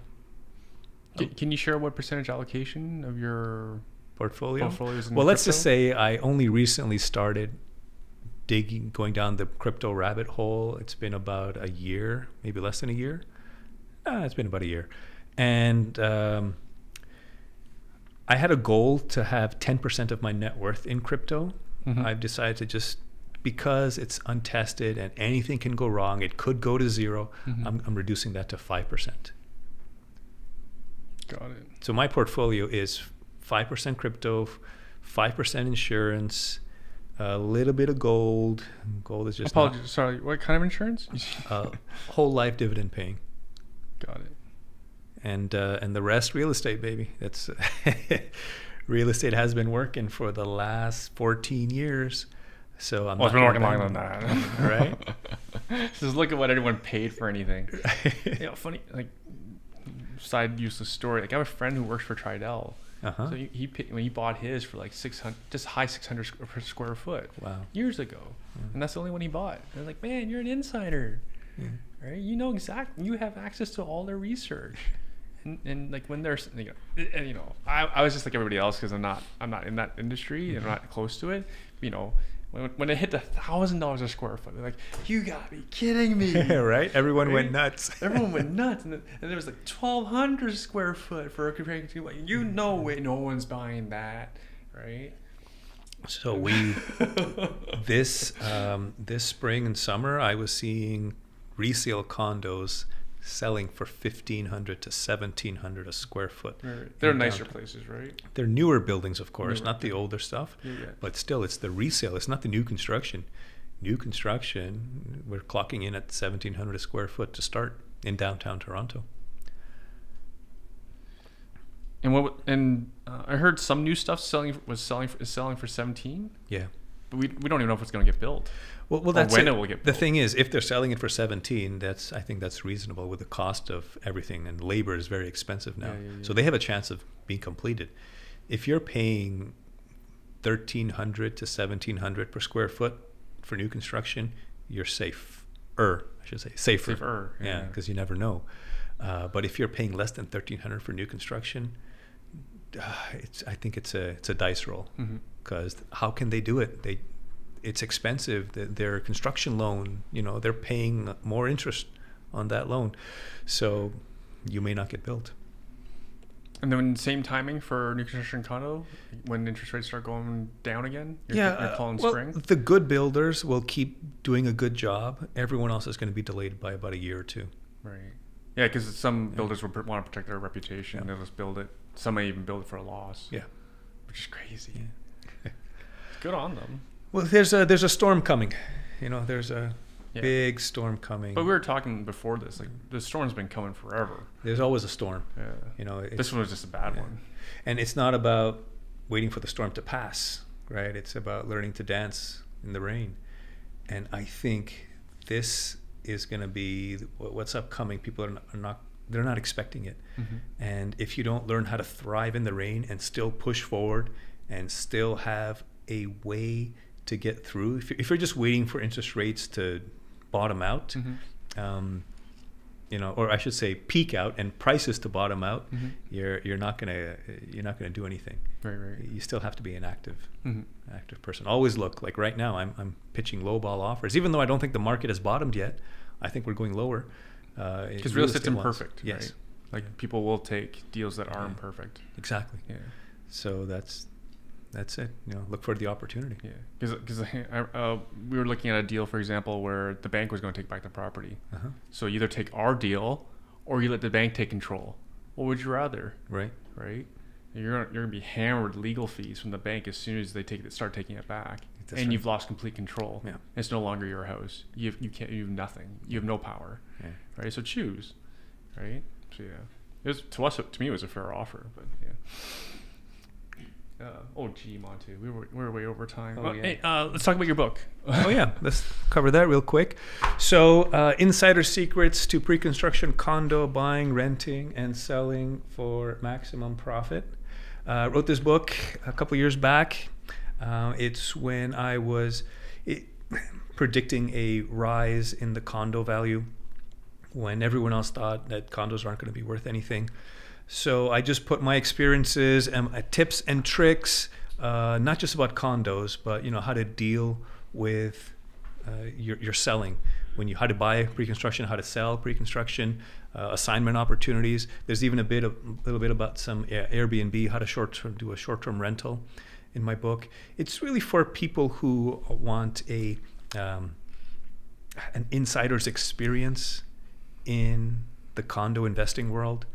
Can you share what percentage allocation of your portfolios in Well, let's crypto? just say I only recently started going down the crypto rabbit hole. It's been about a year, maybe less than a year. It's been about a year. And I had a goal to have 10% of my net worth in crypto. I've decided to just, because it's untested and anything can go wrong, it could go to 0, I'm reducing that to 5%. Got it. So my portfolio is 5% crypto, 5% insurance, a little bit of gold. Gold is just Apologies. Sorry. What kind of insurance? whole life dividend paying. Got it. And the rest real estate, baby. That's real estate has been working for the last 14 years. So it's been working longer than that, right? Just look at what everyone paid for anything. Funny, like, side useless story. Like, I have a friend who works for Tridel. So he paid, when he bought his for like 600, just high 600 per square foot. Wow. Years ago, and that's the only one he bought. They're like, man, you're an insider, right? You know exactly. You have access to all their research. And like when they're, I was just like everybody else because I'm not in that industry and I'm not close to it. When it hit $1,000 a square foot, they're like, you gotta be kidding me. Right? Everyone went nuts. Everyone went nuts. And there was like 1,200 square foot for a comparing to, like, no one's buying that, right? So this spring and summer, I was seeing resale condos selling for $1,500 to $1,700 a square foot. Right. They're nicer places, right? They're newer buildings, of course, not the older stuff. Yeah. But still, it's the resale. It's not the new construction. New construction, we're clocking in at $1,700 a square foot to start in downtown Toronto. And I heard some new stuff is selling for 17. Yeah. But we don't even know if it's going to get built. Well, that's when it will get built. The thing is, if they're selling it for 17, I think that's reasonable with the cost of everything, and labor is very expensive now. Yeah. So they have a chance of being completed. If you're paying $1,300 to $1,700 per square foot for new construction, you're safer. Yeah, because you never know. But if you're paying less than $1,300 for new construction, I think it's a dice roll. Because how can they do it? It's expensive. Their construction loan, they're paying more interest on that loan, so you may not get built. And then same timing for new construction condo when interest rates start going down again. You're calling spring. The good builders will keep doing a good job. Everyone else is going to be delayed by about a year or two. Right. Yeah, because some builders will want to protect their reputation. They'll just build it. Some may even build it for a loss. Yeah, which is crazy. Yeah. Good on them. Well, there's a storm coming. There's a big storm coming. But we were talking before this, like the storm's been coming forever. There's always a storm. Yeah. This one was just a bad one. And it's not about waiting for the storm to pass, right? It's about learning to dance in the rain. And I think this is going to be what's upcoming. People they're not expecting it. And if you don't learn how to thrive in the rain and still push forward and still have a way to get through, if you're just waiting for interest rates to bottom out, or I should say peak out and prices to bottom out, you're not gonna do anything. Right. You still have to be an active person. Always look. Like right now, I'm pitching lowball offers, even though I don't think the market has bottomed yet. I think we're going lower. Because real estate's imperfect. Yes. Right? Like people will take deals that are imperfect. Exactly. Yeah. So that's it. Look for the opportunity. Yeah. Because we were looking at a deal, for example, where the bank was going to take back the property. So you either take our deal or you let the bank take control. What would you rather? Right. You're going to be hammered legal fees from the bank as soon as they start taking it back. That's and right. You've lost complete control. Yeah. It's no longer your house. You have nothing. You have no power. Yeah. Right. So choose. Right. So yeah, to me it was a fair offer, but yeah. Montu, we were way over time. Hey, let's talk about your book. Let's cover that real quick. So, insider secrets to pre-construction condo buying, renting, and selling for maximum profit. Wrote this book a couple years back. It's when I was predicting a rise in the condo value when everyone else thought that condos aren't going to be worth anything. So I just put my experiences and tips and tricks, not just about condos, but how to deal with your selling, how to buy pre-construction, how to sell pre-construction, assignment opportunities. There's even a little bit about some Airbnb, how to do a short-term rental in my book. It's really for people who want an insider's experience in the condo investing world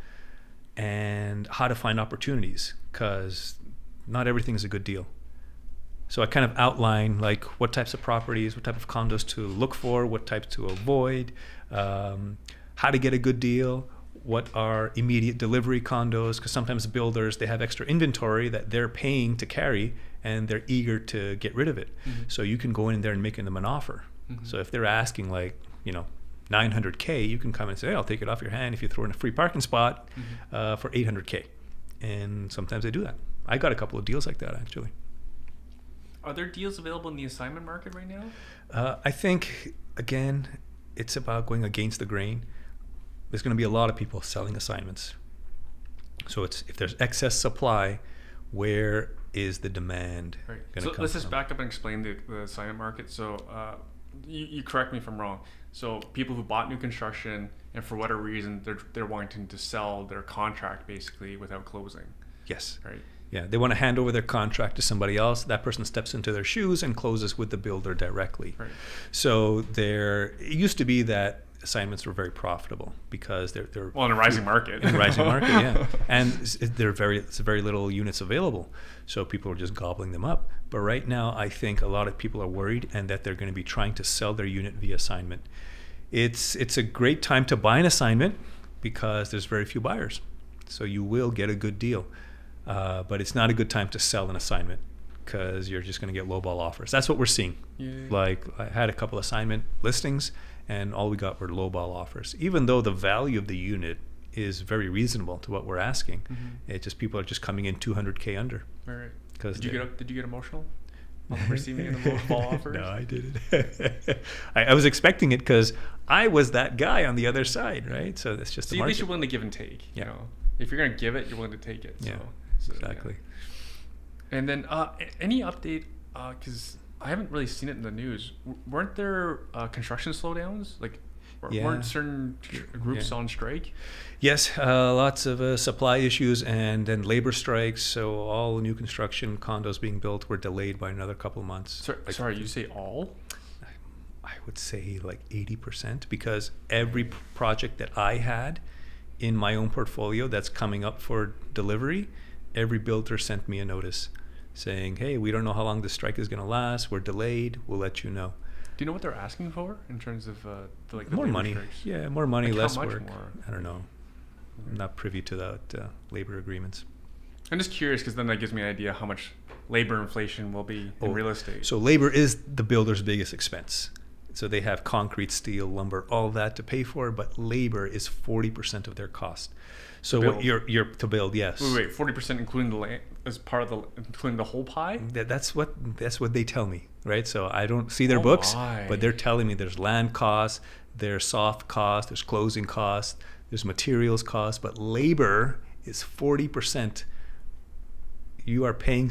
and how to find opportunities, because not everything is a good deal. So I kind of outline like what types of properties, what type of condos to look for, what types to avoid, how to get a good deal, what are immediate delivery condos, because sometimes builders, they have extra inventory that they're paying to carry and they're eager to get rid of it. So you can go in there and make them an offer. So if they're asking like, you know, $900K, you can come and say, hey, I'll take it off your hand if you throw in a free parking spot for $800K. And sometimes they do that. I got a couple of deals like that, actually. Are there deals available in the assignment market right now? I think, again, it's about going against the grain. There's going to be a lot of people selling assignments. So it's if there's excess supply, where is the demand Right. going to So come let's just from? back up and explain the assignment market. So you correct me if I'm wrong. So people who bought new construction and for whatever reason they're wanting to sell their contract basically without closing. Yes. Right. Yeah, they want to hand over their contract to somebody else. That person steps into their shoes and closes with the builder directly. Right. So it used to be that assignments were very profitable because they're Well, in a rising market. in a rising market, yeah, and it's very little units available, so people are just gobbling them up. But right now, I think a lot of people are worried and that they're going to be trying to sell their unit via assignment. It's a great time to buy an assignment because there's very few buyers, so you will get a good deal. But it's not a good time to sell an assignment because you're just going to get lowball offers. That's what we're seeing. Yeah. Like I had a couple assignment listings and all we got were lowball offers. Even though the value of the unit is very reasonable to what we're asking, it just people are just coming in $200K under. All right. Because Did you get emotional on receiving the lowball offers? No, I didn't. I was expecting it because I was that guy on the other side, right? So that's just So the at least market. you're willing to give and take. Yeah. You know, if you're going to give it, you're willing to take it. Yeah, So, exactly. yeah. And then any update? Because I haven't really seen it in the news. Weren't there construction slowdowns? Like, Yeah. weren't certain groups Yeah. on strike? Yes, lots of supply issues and then labor strikes. So all new construction condos being built were delayed by another couple of months. Sorry, you say all? I would say like 80% because every project that I had in my own portfolio that's coming up for delivery, every builder sent me a notice saying, hey, we don't know how long this strike is going to last. We're delayed. We'll let you know. Do you know what they're asking for in terms of the More labor money. strikes? Yeah, more money, Like, how less much work. more? I don't know. I'm not privy to that labor agreements. I'm just curious because then that gives me an idea how much labor inflation will be in real estate. So labor is the builder's biggest expense. So they have concrete, steel, lumber, all that to pay for, but labor is 40% of their cost. So what you're to build, yes. Wait, 40% including the land as part of including the whole pie? That's what they tell me, right? So I don't see their Oh books, my. but they're telling me there's land costs, there's soft costs, there's closing costs, there's materials costs, but labor is 40%. You are paying.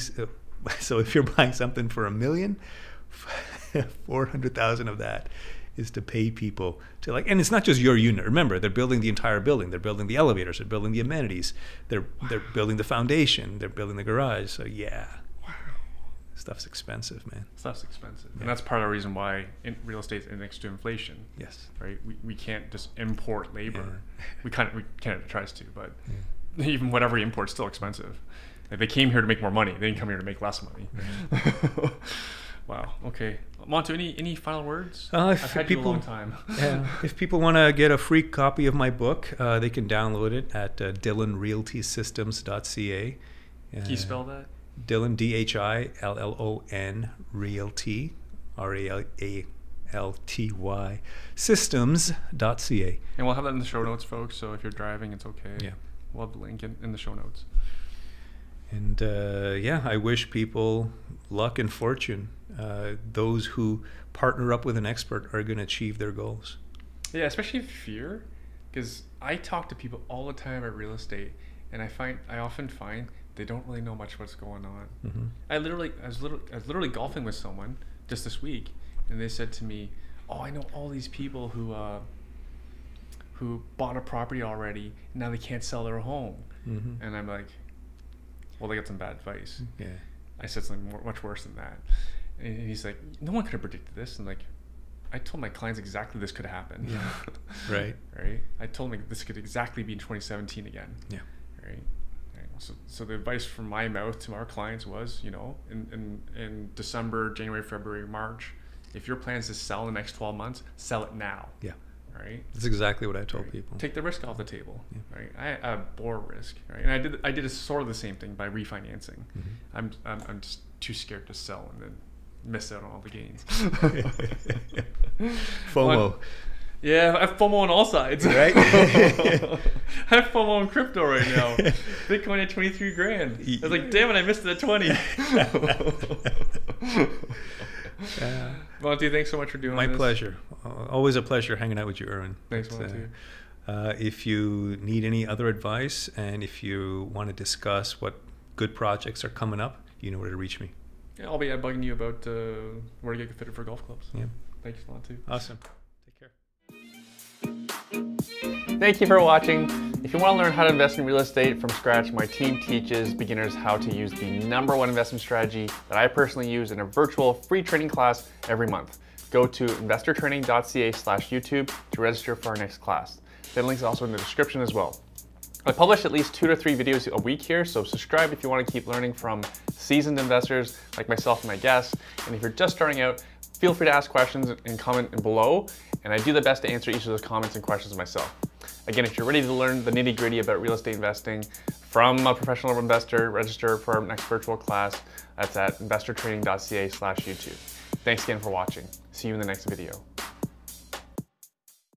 So if you're buying something for $1 million, 400,000 of that is to pay people to and it's not just your unit. Remember, they're building the entire building. They're building the elevators. They're building the amenities. They're building the foundation. They're building the garage. So yeah, stuff's expensive, man. Stuff's expensive, Yeah. and that's part of the reason why real estate's indexed to inflation. Yes. Right. We can't just import labor. Yeah. Canada tries to, but even whatever we import is still expensive. Like, they came here to make more money. They didn't come here to make less money. Wow. Okay. Montu, any final words? I've had you a long time. If people want to get a free copy of my book, they can download it at DillonRealtySystems.ca. Can you spell that? Dhillon, DHILLON, Realty, RALTY, systems.ca. And we'll have that in the show notes, folks. So if you're driving, it's okay. Yeah. We'll have the link in the show notes. And I wish people luck and fortune. Those who partner up with an expert are going to achieve their goals. Yeah, especially fear, because I talk to people all the time about real estate, and I often find they don't really know much what's going on. Mm-hmm. I was literally golfing with someone just this week, and they said to me, "Oh, I know all these people who bought a property already, and now they can't sell their home." Mm-hmm. And I'm like, "Well, they got some bad advice." Yeah. I said something much worse than that, and he's like, "No one could have predicted this." And like, I told my clients exactly this could happen. Yeah. Right. Right. I told them this could exactly be in 2017 again. Yeah. Right. So the advice from my mouth to our clients was, you know, in December, January, February, March, if your plan is to sell in the next 12 months, sell it now. Yeah. Right. That's exactly what I told people. Take the risk off the table. Yeah. Right. I bore risk. Right. And I did a sort of the same thing by refinancing. I'm just too scared to sell and then miss out on all the gains. FOMO. Yeah, I have FOMO on all sides. Right? I have FOMO on crypto right now. Bitcoin at 23 grand. I was like, damn it, I missed it at 20. Montu, thanks so much for doing this. My pleasure. Always a pleasure hanging out with you, Erwin. Thanks, Montu. If you need any other advice and if you want to discuss what good projects are coming up, you know where to reach me. Yeah, I'll be bugging you about where to get fitted for golf clubs. Yeah. Thanks, Montu. Awesome. Take care. Thank you for watching. If you want to learn how to invest in real estate from scratch, my team teaches beginners how to use the #1 investment strategy that I personally use in a virtual free training class every month. Go to investortraining.ca/YouTube to register for our next class. The link is also in the description as well. I publish at least 2 to 3 videos a week here, so subscribe if you want to keep learning from seasoned investors like myself and my guests. And if you're just starting out, feel free to ask questions and comment below, and I do the best to answer each of those comments and questions myself. Again, if you're ready to learn the nitty-gritty about real estate investing from a professional investor, register for our next virtual class. That's at investortraining.ca/YouTube. Thanks again for watching. See you in the next video.